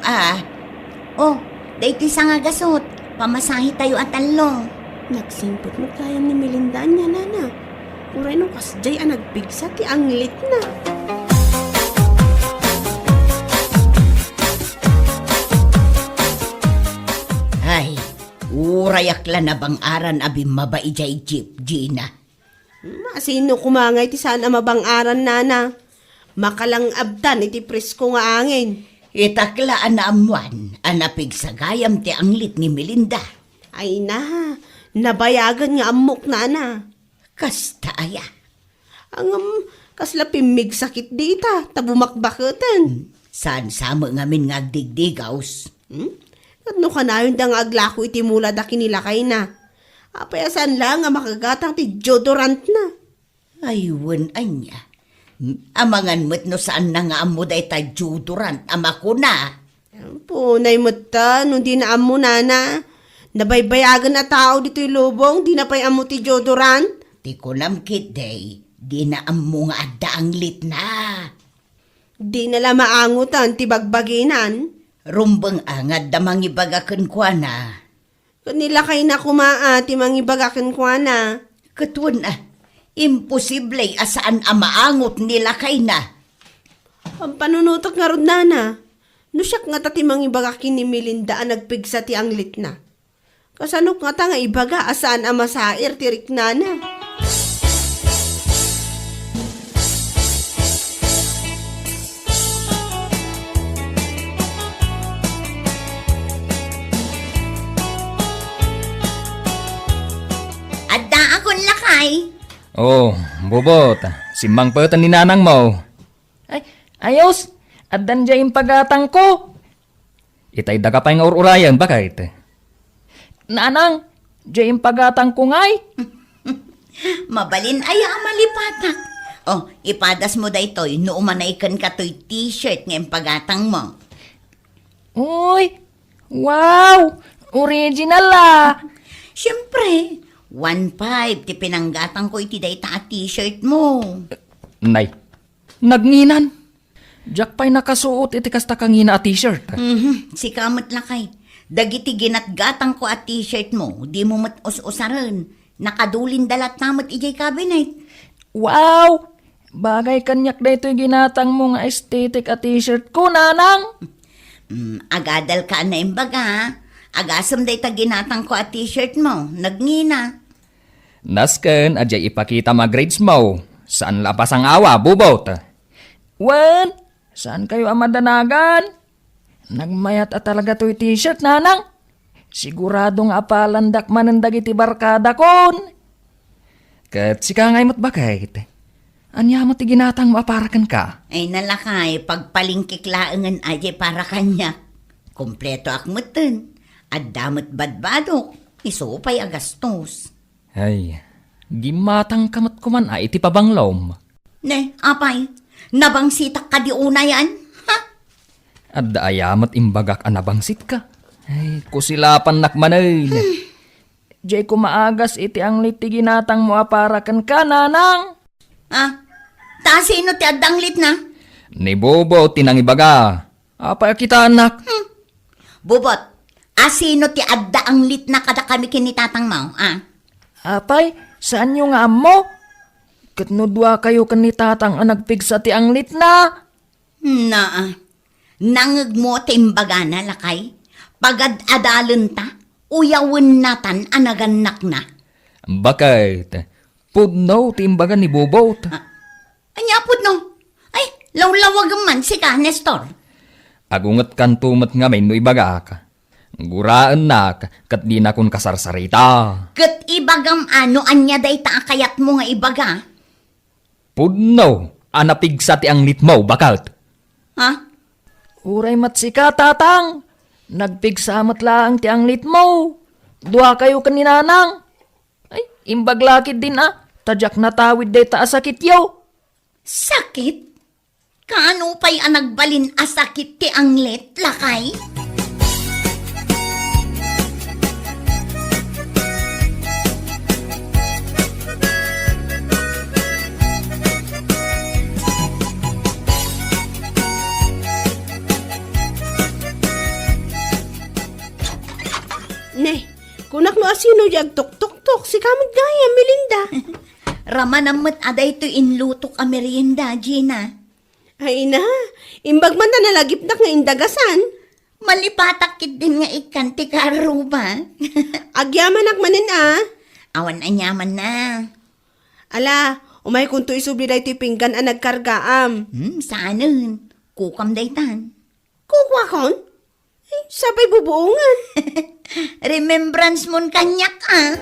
Oh, dayti sa nga gasot. Pamasahi tayo at talo. Nagsimpot mo kayam ni Melinda niya, nana. Uray nung kasjay nagpigsa ti anglit na. Ay, urayak la na bang aran abi mabaijay jeep, Gina. Masino kumangay ti saan mabang-aran, nana. Makalang abdan iti presko nga angin. Itaklaan na amuan, anapig sa gayam ti anglit ni Melinda. Ay na, nabayagan nga amok, nana. Kasta aya. Ang kasla pimig sakit dita, tabumakbaketan. Saan sama ngamin nga agdigdigaws? At no kanayon da nga aglako iti mula da kinilakay na. Apayasan lang nga makagatang ti deodorant na. Aywan anya. Amangan mo't no saan na nga amo day ta deodorant, ama ko na. Punay mo ta, nung di na amo, nana. Nabaybayagan na tao dito yung lubong, di na pa'y amo ti deodorant. Di ko namkit day, di na amo nga adda anglit na. Di nala maangutan ti bagbaginan. Rumbang angad da mangibagakan kwa na. Kanilakay na kumaa ti mangibagakan kwa na. Katwan imposible asaan amaangot nila kay na. Ang panunutok nga rod, nana. Nusyak nga tati mangibagakin ni Melinda ang nagpigsa ti anglit na. Kasanok nga ta nga ibaga asaan ang masair ti riknana. Adda akong lakay. Oh, bubot. Simbang patan ni nanang mo. Ay, ayos. Addan dya yung pagatang ko. Itay daga pa yung urayan, bakit? Nanang, dya yung pagatang ko ngay. Mabalin ay ang malipatak. Oh, ipadas mo daytoy, no umanaykan ka to'y t-shirt ngayong pagatang mo. Uy, wow! Original ah. Siyempre, 1.5 ti pinanggatan ko iti dayta at t-shirt mo. Nay, nagninan. Jack pa'y nakasuot iti kasta kangina a t-shirt. Si kamot lakay. Dagiti ginatgatang ko at t-shirt mo, di mo mat-us-usaran. Nakadulin dalat namot ijay cabinet. Wow! Bagay kanyak da ito'y ginatang mo nga aesthetic a t-shirt ko, nanang. Agadal ka na imbaga. Agasam day ta ginatang ko at t-shirt mo. Nagngina. Nasken, adjay ipakita mga grades mo. Saan lapas ang awa, bubot? Wan, saan kayo amadanagan? Nagmayat at talaga to'y t-shirt, nanang. Siguradong apalandak manandag iti barkada kon. Kat sika ngay mo't bakit? Anya mo ti ginatang maaparakan ka? Ay nalakay, pagpalingkik laangan ajay para kanya. Kompleto akmutin. At damot badbadok. Isupay agastos. Ay, gimatang kamot kuman ay iti pabanglom. Ne, apay. Nabangsitak ka di una yan? Ha? At daayamat imbagak anabangsit ka. Ay, kusilapan nakmanay. Jay kumaagas iti ang liti ginatang mo aparakan ka, nanang. Ah, ta sino ti adanglit na? Ni Bobo tinang ibaga. Apa kita anak? Bubot, asino ti adda ang lit na kada kami kinitatang mo, ah? Apay, saan yung nga mo? Katnudwa kayo kanitatang ang nagpigsa ti ang lit na. Na, nangag mo timbaga na lakay. Pagad adalon ta, uyawin natan anaganak na. Bakit? Pudno timbaga ni Bobo. Anya pud no? Ay, lawlawag man si ka, Nestor. Agungat kan tumat nga may no ibaga ka. Guraan na kat di na kun kasarsarita. Kat ibagam ano anya day ta kayat mo nga ibaga. Pudno, anapigsa ti ang lit mo, bakalt. Ha? Uray matsika, tatang. Nagpigsamat lang ti ang lit mo. Dua kayo kaninanang. Ay, imbaglakid din ah. Tadyak natawid day ta asakit yaw. Sakit? Kaano pa'y anagbalin asakit ti anglet, lakay? Ne, kunak no asino jag tok-tok-tok, si kamot gaya, Melinda. Ramanamot aday to inlutok a merienda, Gina. Ay na, imbag man na nalagip nga indagasan. Malipatakit din nga ikan ti karuba. Agyaman manin ah. Awan anyaman na. Ala, umay kung to isubli da ito pinggan ang nagkargaam. Saanan? Kukam daytan. Kukwa kon? Ay, sabay bubuungan. Remembrance mon kanyak ah.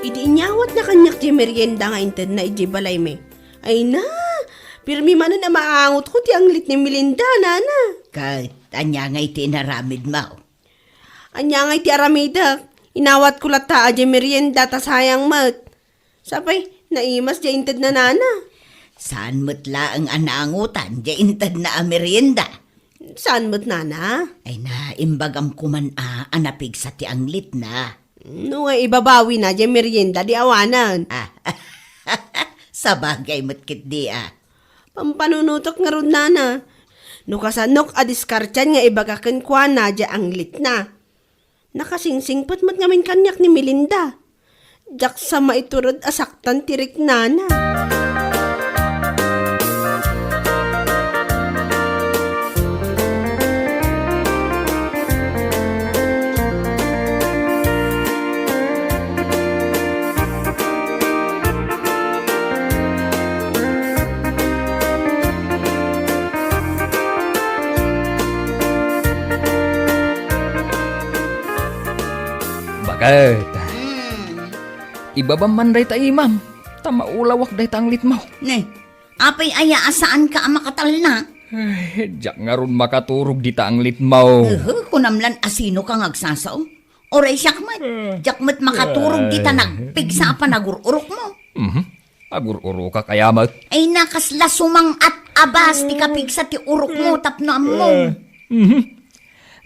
Idi inyawat na kanyak di merienda nga inted na iji balay me. Ay na, pirmi man na maangot ko ti anglit ni Melinda, nana. Kahit anya nga iti naramid mo. Anya nga iti aramida, inawat ko lata aji merienda ta sayang mat. Sabay, naimas di inted na nana. Saan mutla ang anaangutan, di intad na amerienda. Saan mo't nana? Ay na, imbagam kuman anapig sa ti anglit na. No nga ibabawi na di merienda di awanan. Sa bagay mo't kit di ah. Pampanunutok nga ron nana. No kasanok a diskartyan nga ibagakan kwa na di anglit na. Nakasingsingpat mat ngamin kanyak ni Melinda. Jak sa maiturod asaktan tirik nana. Bakit? Ibabam man day ta imam. Tamaulawak day ta ang lit mo. Ne, apay aya asaan ka makatal na? Ay, diyak nga ron makaturog di ta ang lit mo. Kunamlan asino ka ngagsasaw? Oray siyakmat. Jakmat makaturog di ta nagpigsa pa nagururok mo. Agur-uro ka kaya mat. Ay nakasla sumang at abas ti kapigsa ti urok mo tapno mo.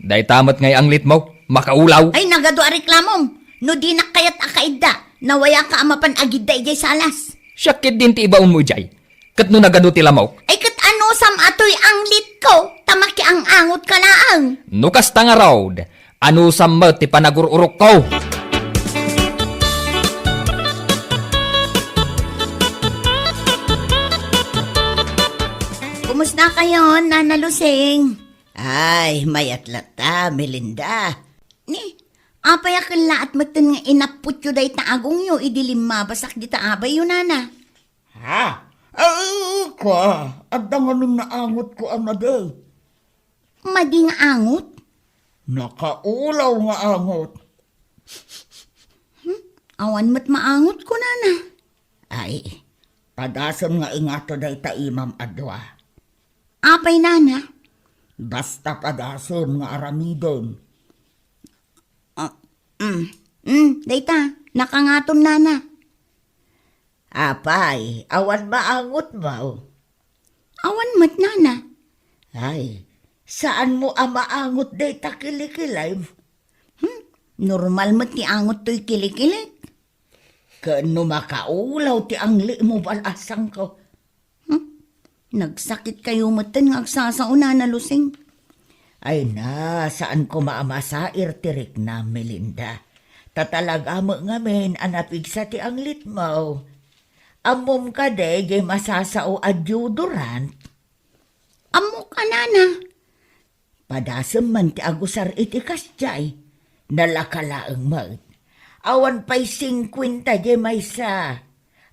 Day tamat ngay anglit mo, makaulaw. Ay nagado a reklamong. No di na kayat akaida. Nawaya ka amapan agid da ijay salas. Syakit din ti ibaon mo ijay. Kat no nagano ti lamaw. Ay kat ano sam atoy anglit ko. Tamaki ang angot ka laang. Nukas tanga raw. Ano samot ti panagururok ko. Kumusta kayo, Nana Lusing? Ay, mayatlat ta, Melinda. Ni, apay akan laat matan nga inaput yu day taagong yu, idilim mabasak di taabay yu, Nana. Ha? Ay, ka. At danganin na angot ko ang naday. Mading angot? Nakaulaw nga angot. Awan mat maangot ko, Nana. Ay, padasan nga ingato day ta imam adwa. Apay, Nana? Basta padasan nga aramidon. Dayta, nakangaton, Nana. Apay, awan maangot mo. Awan mat, Nana. Ay, saan mo ang maangot day ta kilikilay? Normal mat ti angot to'y kilikilik. Kano makaulaw ti angli mo balasang ko. Nagsakit kayo matan nga agsasaon, Nana Lusing. Ay na, saan ko maamasair tirik na, Melinda. Tatalaga mo ngamin anapig sa ti anglit mo. Amom ka de, jay masasao adjudurant. Amo ka, Nana. Padasem man ti agusar iti kasjay. Nalakalaang mag. Awan pa'y 50 jay maysa.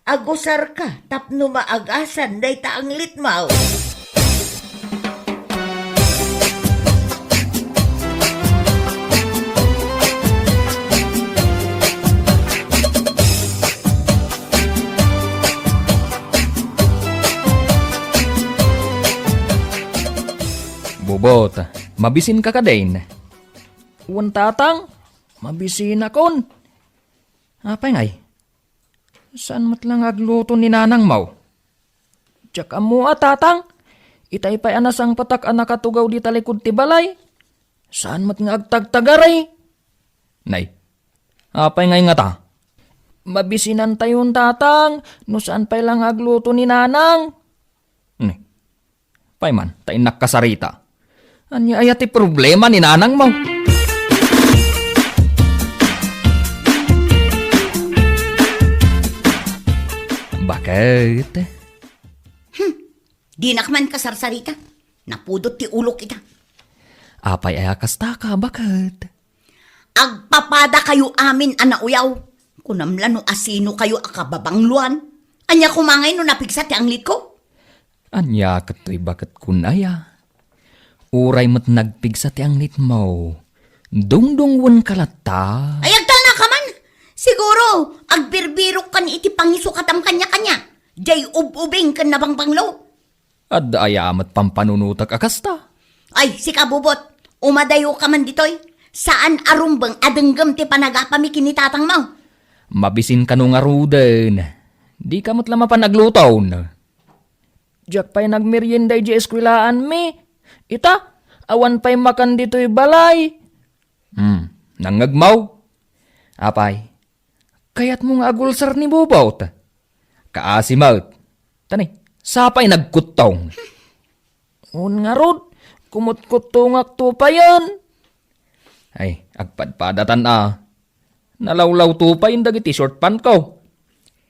Agusar ka, tapno maagasan, day ta anglit mo. Bubot, mabisin ka din. Uwan tatang, mabisin akon. Apay ngay? Saan mat lang agluto ni nanang mau? Tsak amo tatang, itay pa'y anasang patak anakatugaw di talikod ti balay. Saan mat nga agtagtagaray? Nay, apay ngay nga ta? Mabisinan tayon tatang, no saan pa'y lang agluto ni nanang? Pay man, tayo nakasarita. Anya ayati problema ni nanang mo. Bakit? Di nakman kasarsarita. Napudot ti ulo kita. Apay ay akasta ka, bakit? Agpapada kayo amin, anauyaw. Kunamlan no asino kayo akababangluan. Anya kumangay no napigsa ti anglit ko. Anya kato'y bakit kunaya? Uray mo't nagpigsa ti anglit mo. Dungdungwan kalata. Ay, agtal na ka man. Siguro, agbirbirok kan iti pangisukat ang kanya-kanya. Jay ubing kan nabangbanglo. At ayamat pampanunutak akasta. Ay, si kabubot, umadayo ka man ditoy. Saan arumbang adenggam ti panagapami kinitatang mo? Mabisin ka nung aruden. Di ka mo't lama pa naglutaw na. Diyak pa'y nagmerienday di eskwilaan mi. Ita, awan pa'y makan dito'y balay. Nangagmaw. Apay, kayat mo nga agulsar ni Bobot. Kaasimaut. Tani, sapay nagkutong. Un nga rod, kumut-kutungak to pa yan. Ay, agpadpadatan Nalawlaw to pa yung dagiti short pan ko.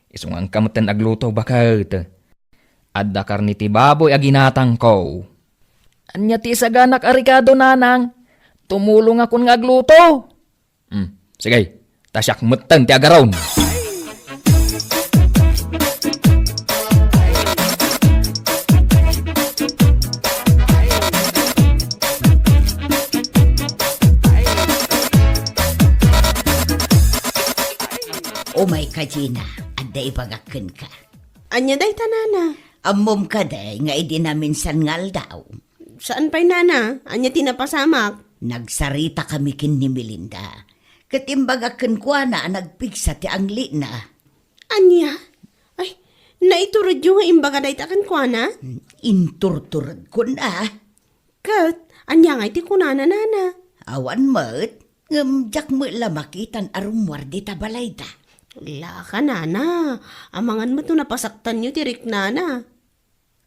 Isungang kamutan agluto bakit. Adda karniti baboy aginatang ko. Anya ti saganak arikado nanang. Tumulong akong ngagluto. Sige, tasyak mutan ti agaron. O may kajina, adda ibagakin ka. Anya day tanana. Amom ka day, nga idi na minsan ngal daw. Saan pa'y nana? Anya tinapasamak? Nagsarita kami kin ni Melinda. Katimbaga kuwa na nagpigsa ti angli na. Anya? Ay, naiturod yung nga imbaga dahi takan kwa na? Inturturad ko na. Kat, anya nga iti kunana nana. Awan mo't, ngamjak mo lamakitan arumwar di tabalay da. La ka nana, amangan mo to napasaktan nyo tirik nana.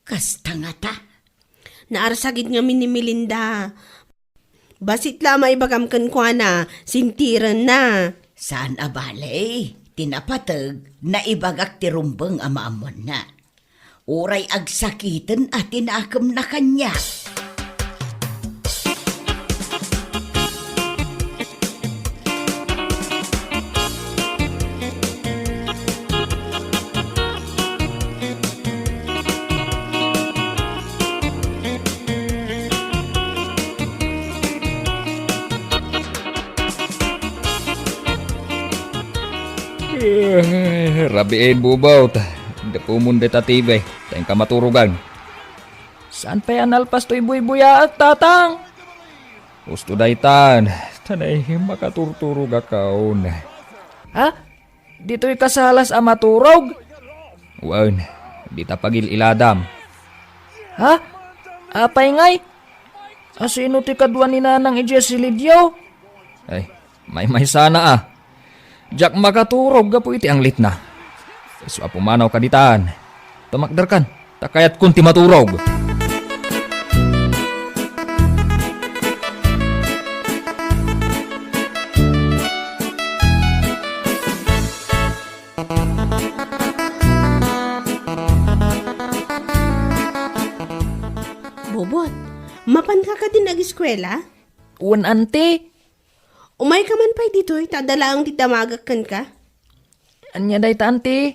Kasta nga ta. Naarsagid nga ni Melinda. Basit la maibagam kan kwa na, sintiran na. Saan abalay? Tinapatag na ibagak ti rumbeng amaamon na. Uray agsakitan at tinakam na kanya. Rabiin bubaw ta. Di pumunde ta tibay. Tayong kamaturugan. Saan pa yan alpas to'y buy-buya at tatang? Gusto daytan. Tanay makaturturog akaon. Ha? Dito'y kasalas a maturog? Wan, di ta pagil iladam. Ha? Apay ngay? Asino ti kadwa ni nanang ijesilidyo? Ay, may sana ah. Jack makaturog gapo iti ang lit na. So apumanaw kaditaan. Tumakder kan, takayat kunti maturog. Bobot, mapan ka din nag-eskwela? Uwan ante, Umay ka man pa'y dito, tadala ang titamagakan ka. anya day ta ante?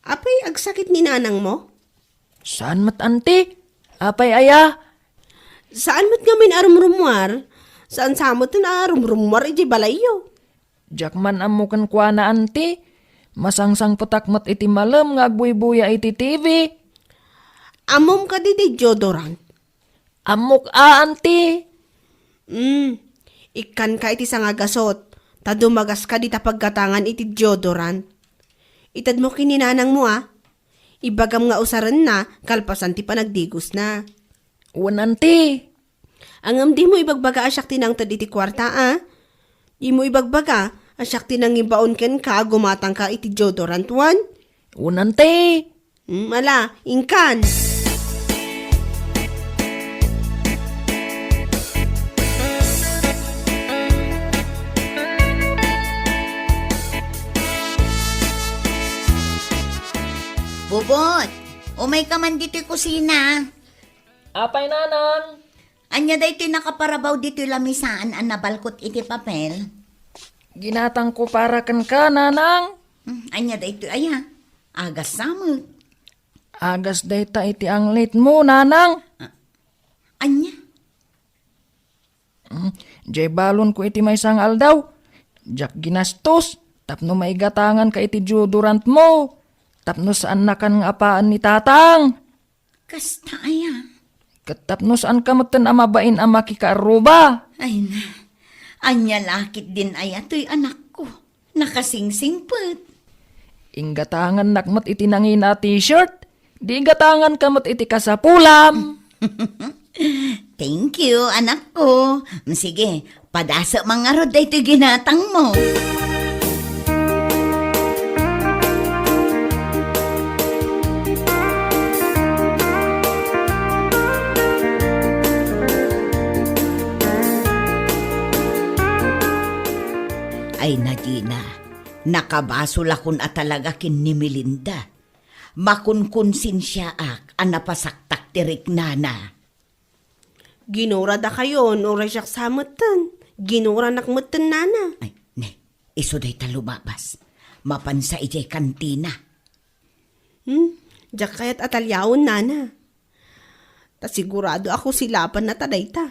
Apay agsakit ni nanang mo? Saan mat ante? Apay aya? Saan mo't gamin arumrumwar? Saan samot na arumrumwar iti balayo? Jack man amo kan kwa na ante. Masangsang patakmat iti malam nga agbuy-buya iti TV. Amom ka di deodorant. Amok a ante. Ikan ka iti sangagasot. Tadumagas ka di tapaggatangan iti deodorant. Itad mo kininanang mo Ibagam nga usaran na, kalpasan ti panagdigos na. Uwan ante. Angam di mo ibagbaga asyak tinang tad iti kwarta Di mo ibagbaga asyak tinang ibaon ken ka gumatang ka iti deodorant wan. Uwan ante. Mala, ingkan. Bubot, umay ka man dito kusina. Apay nanang. Anya da ito nakaparabaw dito lamisaan ang nabalkot iti papel. Ginatang ko para kan ka nanang. Anya da ito aya. Agas samot. Agas day ta iti ang late mo nanang. Anya? Jay balon ko iti may sangal daw. Jack ginastos. Tapno maigatangan ka iti deodorant mo. Tapno saan na kan nga apaan ni tatang. Kasta aya. Katapno saan ka matan amabain ang makikaruba. Ay na. Anya lakit din aya to'y anak ko. Nakasingsingpet. Inggatangan nakmat iti nangina t-shirt. Di gatangan kamot iti kasapulam. Thank you, anak ko. Sige, padasa mga rod ito ginatang mo. Ay Nadina, nakabasol akon at talaga kin ni Melinda. Makunkunsin siya ang napasaktak tirik nana. Ginura da kayo, oray siyak samutan. Ginura nakmutan nana. Ay, ne, iso day ta lumabas. Mapansa ijay kantina. Diyak kaya't atalyawon nana. Ta sigurado ako silapan na taday ta.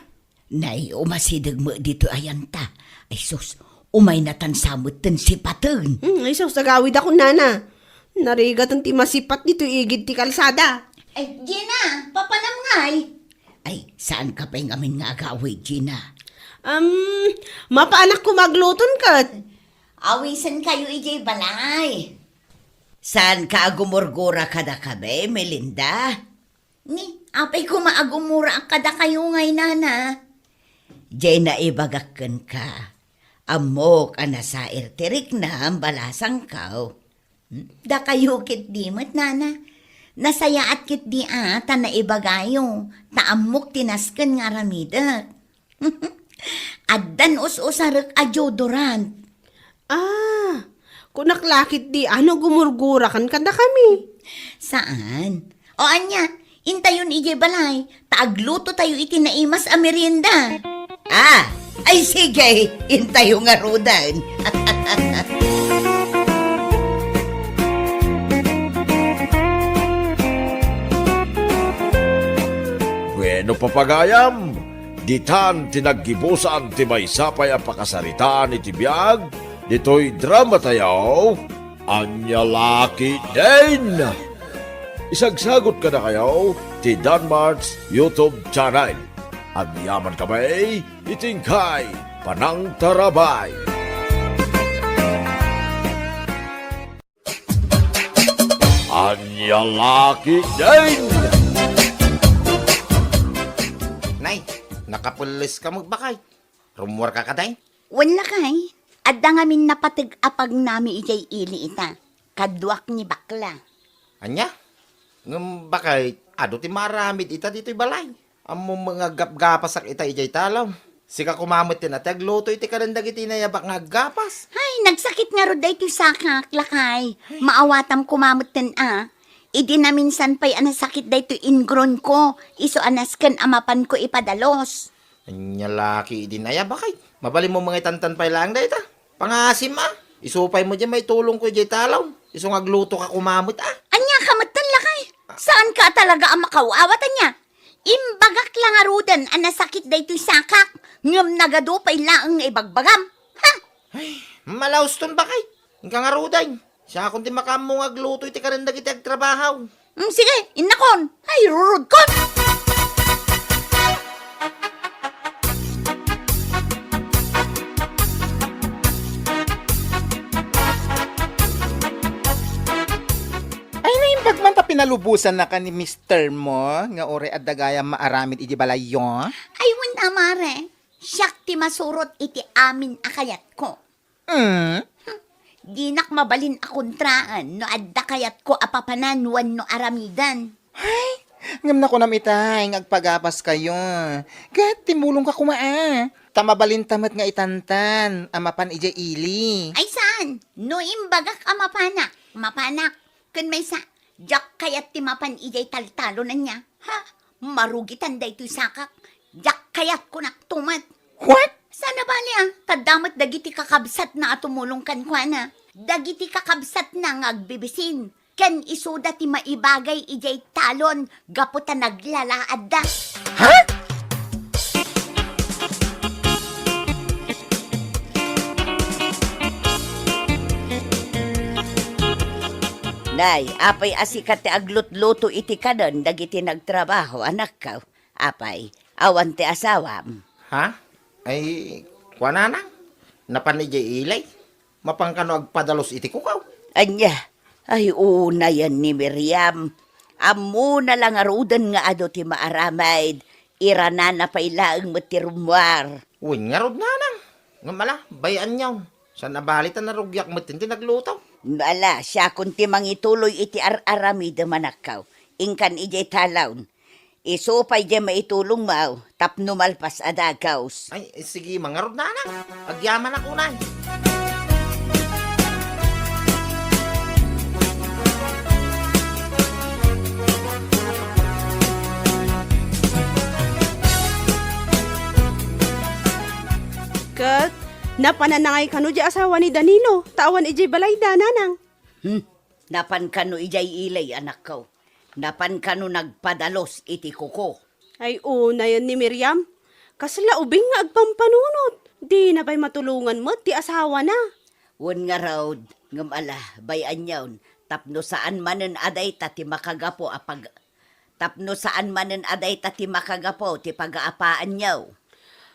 Nay, umasidag mo dito ayan ta. Ay sus, umay natansamot tan sipatan. Ay sus, nagawid ako nana. Narigat ang timasipat dito igid ti kalsada. Ay, Gina, papanam ngay. Ay, saan ka pa yung amin nga agawid, Gina? Mapaanak ko magluton kat. Awisan kayo ijay balay. Saan ka agumurgura kada kabe, Melinda? Ni, apay ko maagumura ang kada kayo ngay nana. Jay na ibagakken ka. Amok sa irtirik na ang balasang kao. Da kayo kit di mat nana. Nasaya at kit di ata na ibagayo. Taamok tinasken nga ramida. Addan us-usarek a deodorant. Kunaklakit di gumurgura kan kada kami. Saan? O anya, intayon ije balay. Taagluto tayo iti naimas a merienda. Ay sige, intayo nga rudan. Bueno papagayam, ditan tinaggibusan ti maysapay a pakasaritaan iti biag, dito'y drama tayo, anya laki din. Isagsagot ka na kayo ti Danmar's YouTube channel. At yaman kamay, itingkay Panang Tarabay. Anya laki din. Nay, nakapulis ka magbakay. Rumor ka kaday? Wala kay. Adda ngamin napatig apag nami ijay ili ita. Kadwak ni bakla. Anya? Ngam bakay, ado ti maramid ita dito'y balay. Amo mga gapgapasak ita ijay talaw. Sika kumamot tin at agluto iti karandag iti nayabak nga gapas. Ay, nagsakit nga ro day ti sakak, lakay. Maawatam kumamot tin Idi na minsan pa'y anasakit day to ingron ko. Iso anasken amapan ko ipadalos. Anya laki di nayabak ay. Mabali mo mga itantan pa'y lang day ta. Pangasim Isupay mo dyan may tulong ko ijay talaw. Iso nga agluto ka kumamot Anya kamatan lakay. Saan ka talaga ang makawawatan niya? Imbagak lang arudan anasakit day to sakak. Ngam nagado pa'y laang ibagbagam. Ha? Malaos ton bakay. Ang kangaruday. Siya akong di makamong agluto iti karandag iti agtrabahaw. Sige, inakon. Ay, rurud kon. Ay naimbag man ta pinalubusan na ka ni Mr. mo, nga ore at dagaya maaramid iti balayo. Ay, wala mare. Siyak ti masurot iti amin akayat ko. Di nak mabalin akontraan no adda kayat ko apapanan wan no aramidan. Ngam na ko namitay, ngagpagapas kayo. Kat timulong ka kumaa. Tamabalin tamat nga itantan, amapan ija ili. Ay saan? No imbagak amapanak. Mapanak. Kun may sa, jak kayat ti mapan ijay taltalo na niya. Ha? Marugitan da ito'y sakak. Jak kayat ko naktumat. What? Sana bali tadamat dagiti kakabsat na atumulong kan kwa na. Dagiti kakabsat na ngagbibisin. Ken isuda ti maibagay ijay talon, gaputa naglalaad da. Ha? Nay, apay asikat ti aglut-luto iti kanon, dagiti nagtrabaho, anak ka. Apay, awan ti asawam. Ha? Ay, kuana na. Napanijay ilay. Mapangkano agpadalos iti kukaw. Anya, ay una yan ni Miriam. Amo na lang arudan nga ado ti maaramaid. Irana na pailaang matirumwar. Uy, nga rod na nang. Nga mala, bayan niyaw. Sa nabalitan na rugyak mo tinti naglutaw. Ala, siya kunti mangituloy iti ar-aramid manakaw. Ingkan ijay talawn. Isupay di maitulong mau, tapno malpas adagaws. Ay, sige, mga rod na nang. Agyaman ako na. Kat, napananangay kanu di asawa ni Danilo. Tawan ijay balay da, nanang. Napan kano ijay ilay anak ko. Napan kano nagpadalos iti kuko. Ay, una yan ni Miriam. Kasla ubing nga agpampanunot. Di na ba'y matulungan mo, ti asawa na. Wan nga raw, ngam ala, bayan yawn. Tapno saan manen aday tati makagapo apag... Tapno saan manen aday tati makagapo ti pag-aapaan yaw.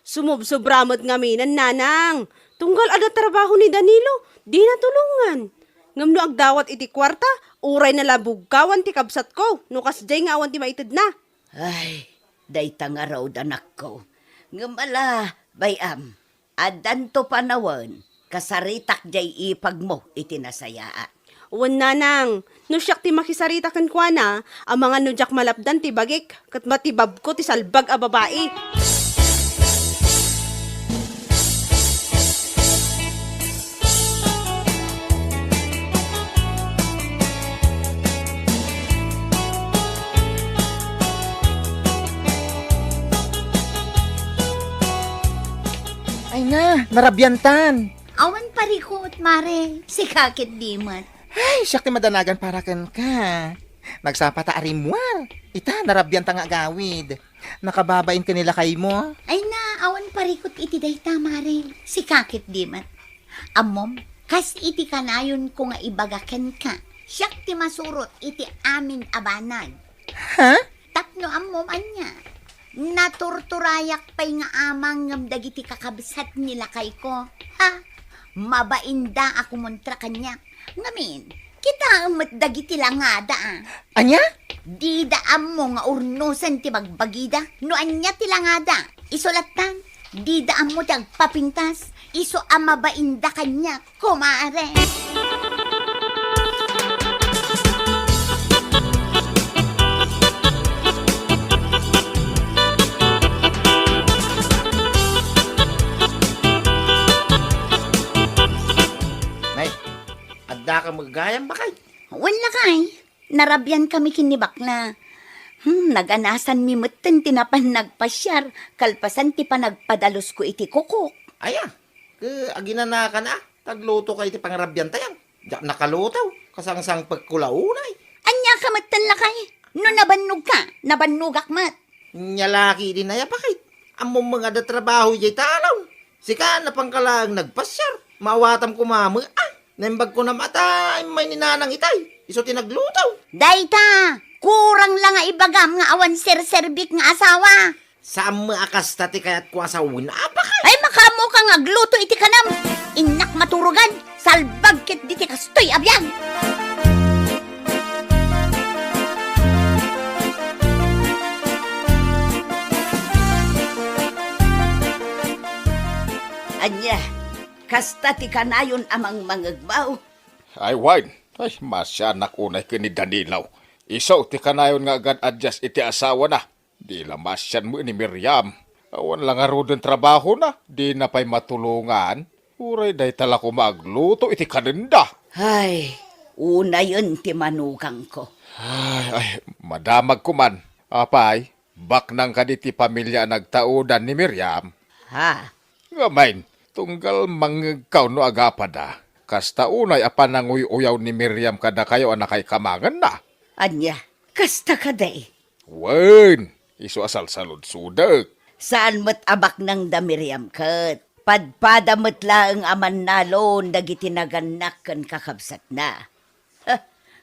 Sumubsobramot nga minan, nanang. Tunggal ada trabaho ni Danilo, di natulungan. Ngam no agdawat iti kwarta, uray na labugkawan ti kabsat ko, no kasjay nga awan ti maitid na. Ay, dayta nga raw anak ko. Ngamala, bayam, adan to panawan, kasaritak jay ipag mo itinasayaan. Uwan nanang, no siyak ti makisarita kan kwa na, ang mga nudyak malapdan ti bagik, kat matibab ko ti salbag a babae. Ay nga, narabyantan. Awan parikot, mare. Si kakit dimat. Ay, siyak ti madanagan para kan ka. Nagsapata arimwar. Ita, narabyantan nga gawid. Nakababain ka nila kay mo. Ay na, awan parikot iti dayta, mare. Si kakit dimat. Amom, kas iti kanayon ko nga ibagaken ka. Siyak ti masurot iti amin abanag. Ha? Tapno amom anya. Naturturayak pa'y nga amang ngam dagiti kakabsat nila kay ko. Ha? Mabainda ako montra kanya. Ngamin, kita amat dagiti langada ah. Anya? Di daam mo nga urnusan ti magbagida. No anya ti langada. Isulatan. Di daam mo tag papintas. Iso ang mabainda kanya. Kumare. Adda ka magagayam ba kay? Wala kay. Narabyan kami kinibakla. Naganasan mi mutten tinapan nagpasyar. Kalpasan ti pa nagpadalos ko iti kukok. Aya, agina ka na. Tagluto kay ti pangrabyan tayang. Diyak nakalutaw. Kasangsang pagkulaunay. Anya ka mutten lakay. No nabannog ka, nabannugak mat. Nyalaki din na ya pa kay. Among mga da trabaho jay talaw. Sika na pangkalang nagpasyar. Mawatam kumama. Naimbag ko na mata, may ninanang itay. Iso tinaglutaw. Dayta, kurang lang nga ibagam nga awan serserbik nga asawa. Saan mo akas tati kaya't ko asawin? Apa kay? Ay makamo ka nga gluto iti kanam. Inak maturugan, salbag ket diti kastoy abyan. Anya, kasta ti kanayon amang mangagbaw. Ay, wine. Ay, masya nakunay ka ni Danilaw. Isaw, ti kanayon nga agad adjust iti asawa na. Di la masyan mo ni Miriam. Awan lang aro din trabaho na. Di na pa'y matulungan. Uray, day tala ko magluto iti kanenda. Ay, una yun ti manugang ko. Ay, madamag ko man. Apay, bak nang kaditi pamilya nagtaudan ni Miriam. Ha? Ngamain, tunggal manggaw no agapada. Kasta unay apan nanguy-uyaw ni Miriam kada kayo anakay kamangan na. Anya, kasta ka day. Wen, iso asal salud sudak. Saan mo't abak ng Miriam kat? Padpadamat lang aman nalon dagiti naganak kan kakabsat na.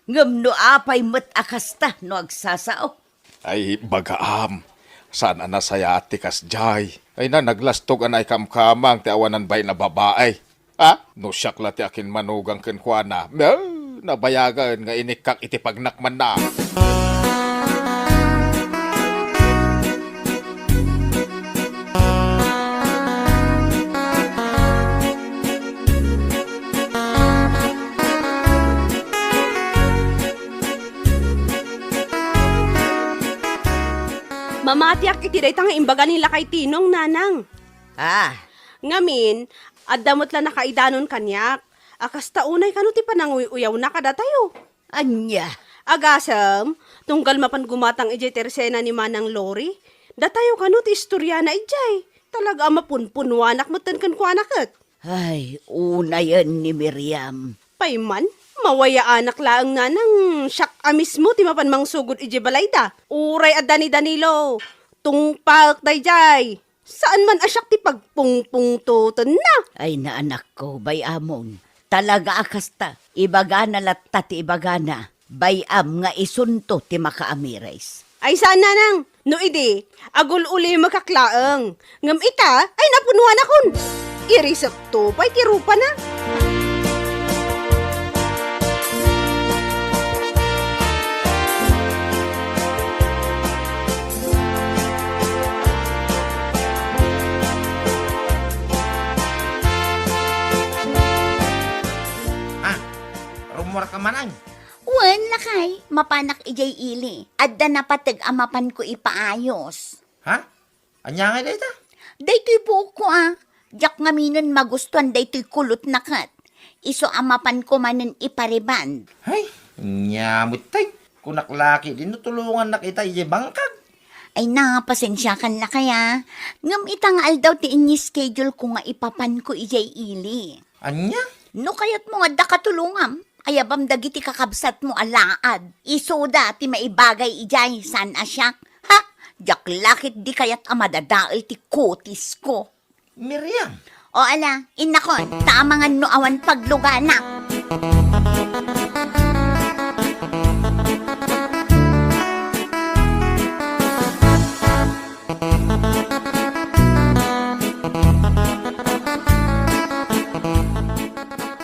Ngam no apay mo't akasta no agsasao. Ay, bagaam. Saan anasaya at tikas jay? Ay na naglastog anay kamkamang ti awanan bay na babae. Ha? No siyak la ti akin manugang kenkwana. Nabayagan nga inikak iti pagnakman na. Mamatiak iti day tanga imbaga nila kay Tinong, nanang. Ah, Ngamin, addamot la nakaidanon kanyak. Akas taunay kano ti pananguyaw na kada tayo. anya. Agasam, tunggal mapan gumatang ijay tersena ni Manang Lori. Datayo kano ti istorya na ijay. Talaga mapunpunwanak matan kan ko anakat. Ay, una yan ni Miriam. Payman, mawaya anak laang nanang siyak mismo ti mapan mangsugod ijay balayda. Uray adda ni Danilo. Tungpalk dayjay. Saan man asyak ti pagpungpungtuton na? Ay na anak ko, bay amon. Talaga akasta, ibaga na latta ti ibaga na. Bayam nga isunto ti makaamires. Ay saan nanang? No idi, agul uli makaklaang. Ngam ita, ay napunuan akon. Irisap to, pa'y tirupa na. Rumor ka manang. Wan lakay, mapanak ijay ili. Adda na patag amapan ko ipaayos. Ha? Anya nga dayta? Daytoy buok ko Jak ngaminan magustuhan daytoy kulot na kat. Iso amapan ko manen ipariband. Ay, nyamot tay. Kunak laki din tulungan na kita ije bangkag. Ay pasensya kan na kaya. Ngam itang aldaw ti inyi schedule ko nga ipapan ko ijay ili. Anya? No kayat mo nga da katulungam. Ayabam dagiti kakabsat mo alaad. Isoda ti maibagay ijay san asyak. Ha? Jak lakit di kayat amadadaal ti kotis ko. Miriam. O ala, inakon, tamangan no awan paglugana.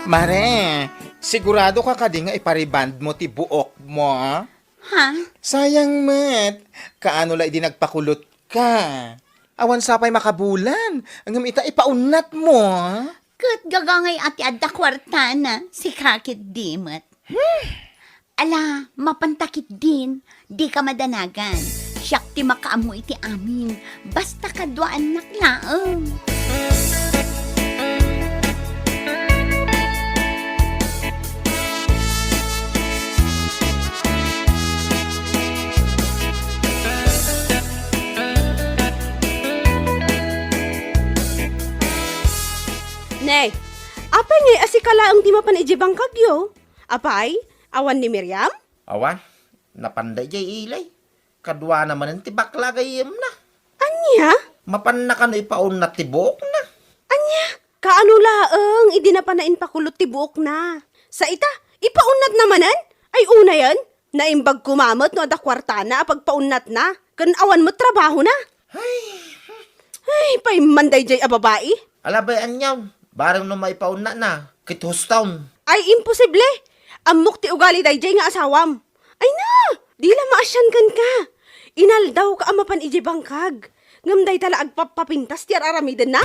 Mare, sigurado ka kadi nga ipariband mo ti buok mo, ha? Ha? Sayang, Mat. Kaano la di nagpakulot ka? Awan sapay makabulan. Ang ita ipaunat mo, ha? Kat gagangay ati adda kwartana, si kakit dimat. Ala, mapantakit din, di ka madanagan. Siyak ti makaamu iti amin, basta kadwaan naklaang. Nay, apay ngay asikala ang di mapan ije bangkagyo? Apay, awan ni Miriam? Awan, napanday jay ilay. Kadwa naman ang tibakla gayem na. Anya? Mapan na ka na ipaon na tibok na. Anya? Kaano laang, idi na pa na inpakulot ti buok na. Sa ita, ipaunat namanan? Ay una yan, naimbag kumamot no ada kwartana pagpaunat na. Kan awan mo trabaho na. Ay, pay manday jay a babae. Alabay anyaw, barang no maipaon na, kithos town. Ay, imposible. Amok ti ugali day jay nga asawam. Ay na, di la maasyan kan ka. Inaldaw ka amapan ije bangkag. Ngam day tala agpapapintas ti aramiden na.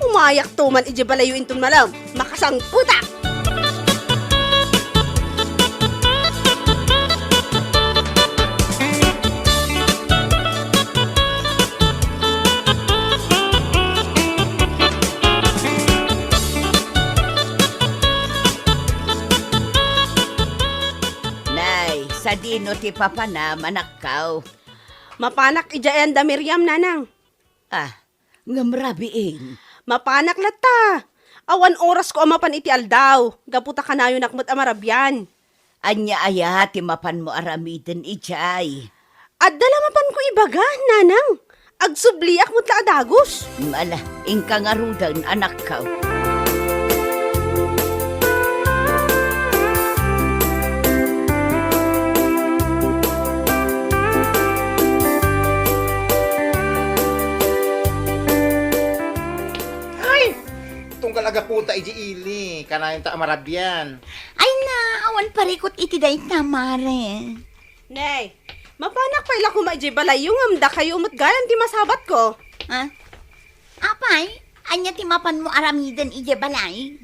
Umayak to man ije balayo inton malam. Makasang puta! Sa dino ti papa na manakaw. Mapanak ijayan da Miriam nanang. Ngamrabiin. Mapanak lata. Awan oras ko amapan iti aldaw. Gaputa ka na yun nakmat amarabyan. Anya aya ti mapan mo aramiden ijay. At dalamapan ko ibaga, nanang. Agsubliak mo't la adagos. Mala, ingka nga rudan anak kaw. Tunggal aga puta iji ili. Kanayon ta amarabyan. Ay na, awan parikot iti day tamare. Nay, mapanak pa ila kuma iji balay yung amda kayo umot gayan ti masabat ko. Ha? Apay, anya ti mapan mo aramiden ije balay?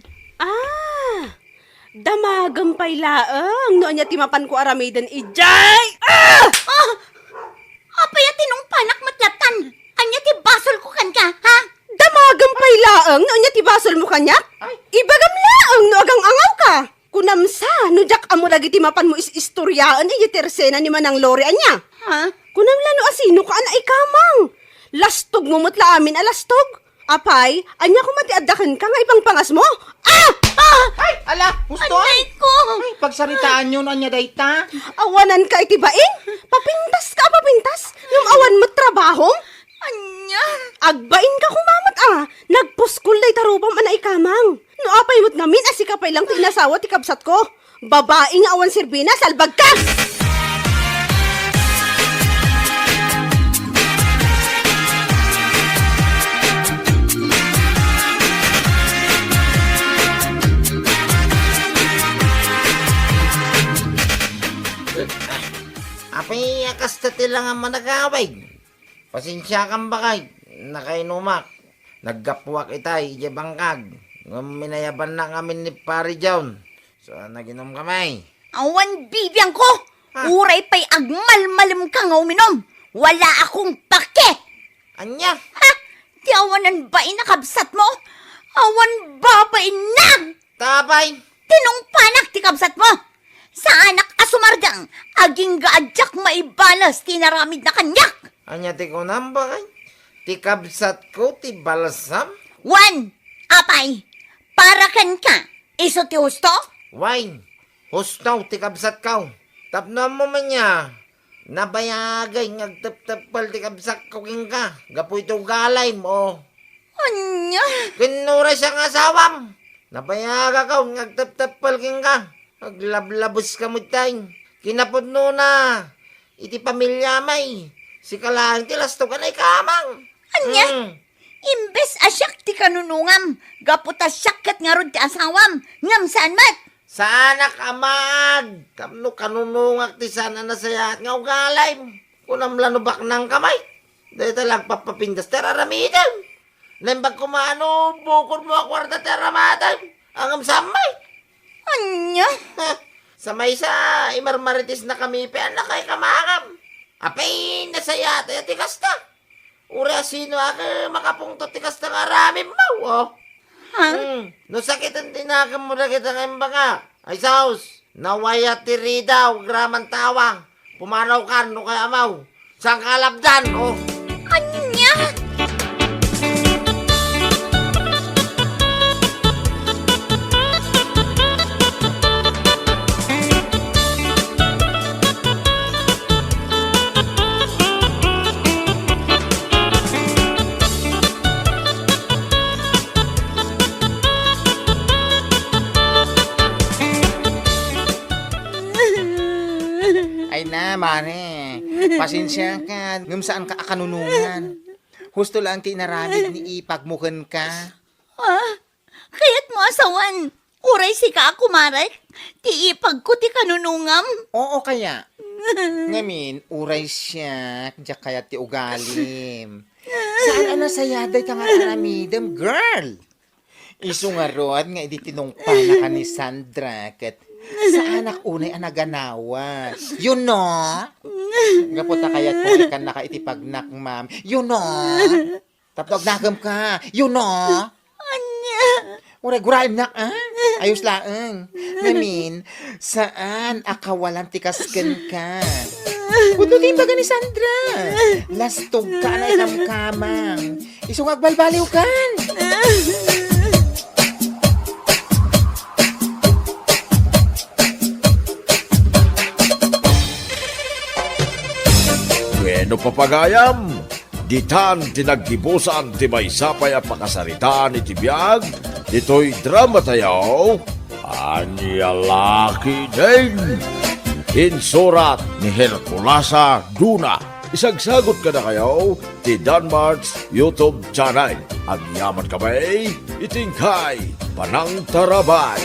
Damagam pa'y laang. No anya ti mapan ko aramiden ijay. Apay atinong panak matlatan. Anya ti basol ko kan ka, ha? Damagam pa'y laang. No anya ti basol mo kanya? Ibagam laang no agang angaw ka. Kunamsa, no jak amo lagi ti mapan mo istoryaan iji tersena ni manang lori anya. Ha? Kunamla no asino ka ana ikamang. Lastog mo mutla amin alastog. Apay, anya ko mati addakan ka nga ipang pangas mo. Ay, ala, gusto? Anay ko! Ay, pagsaritaan nyo na niya dayta. Awanan ka itibain? Papintas ka, papintas? Yung awan mo trabahong? Anya? Agbain ka kumamot Nagpuskul day tarupam ana ikamang. No apay mo't ngamin asikapay lang ti inasawa ti kabsat ko. Babae nga awan sirbina, salbag ka! kasta tila nga managaway. Pasensya kang bakay, nakainumak. Naggapuak itay, ije bangkag. Minayaban na kami ni Pari John. So, naginom kamay. Awan bibiyang ko! Uray pa'y agmalmalim ka nga uminom. Wala akong pake! Anya? Ha? Di awanan ba inakabsat mo? Awan ba inag? Tabay! Tinungpanak ti kabsat mo! Sa anak asumardang, aging gaadyak maibalas tinaramid na kanyak! Anya ti ko nambakay? Ti kabsat ko, ti balasam? Wan! Apay! Para kan ka! Iso ti husto? Wine! Hustaw, ti kabsat kaw. Tapno mo man niya. Nabayagay, ngagtap-tapal ti kabsat ko king ka. Gapu ito galay mo. Anya? Kinuray siyang asawam. Nabayaga ka, ngagtap-tapal king ka. Aglablabos ka mo tayo. Kinapudno na. Iti pamilya may. Si kalang tilasto ka na'y kamang. Anya? Imbes asyak ti kanunungam. Gaputa syakat nga ron ti asawam. Ngam saan mat? Sa anak amag. Kamno kanunungak ti sana na sayat nga ugalay. Kunam lanubak ng kamay. Dahil talang papapindas teraramitan. Nembag kumano, bukod mo akwarta teramatan. Ang samay. Anya? Samay sa imarmaritis na kami pean na kay kamakam. Apay nasayat ay tikasta. Ura sino ako makapungtot tikasta nga rami mo. Oh. No sakit ang tinakam mo na kita ng baka. Ay saus, nawaya tiri daw, graman tawang. Pumanaw ka, no kay amaw. Saan kalabdan, oh. Anya? Ay na, mare. Pasensya ka. Ngam saan ka akanunungan. Husto lang tinaramid ni ipagmukan ka. Kaya't mo asawan. Uray si ka ako, Marek. Ti ipag ko ti kanunungam. Oo kaya. Ngamin, uray siya. Diyak kaya ti ugalim. Saan ana sayaday ka nga aramidem, girl? Isu nga rod nga iditinungpa na ka ni Sandra kat sa anak unay anaganawa. You know? Gaputa kaya't kung ikan nakaitipagnak, ma'am. You know? Tapos nagam ka. You know? Anya? Uray, guraim nak, ah? Ayos laang. Namin, saan akawalan tikasken ka? Pututin baga ni Sandra. Lastog ka na ikamkamang. Isungag balbaliw kan. Bueno papagayam, ditan tinaggibusan ti maysapay a pakasaritaan iti biag, dito'y drama tayo, Anya Laki din. Insurat ni Herculasa Duna. Isagsagot ka na kayo ti Danmarks YouTube channel. Agyaman kamay, itingkay, panang tarabay.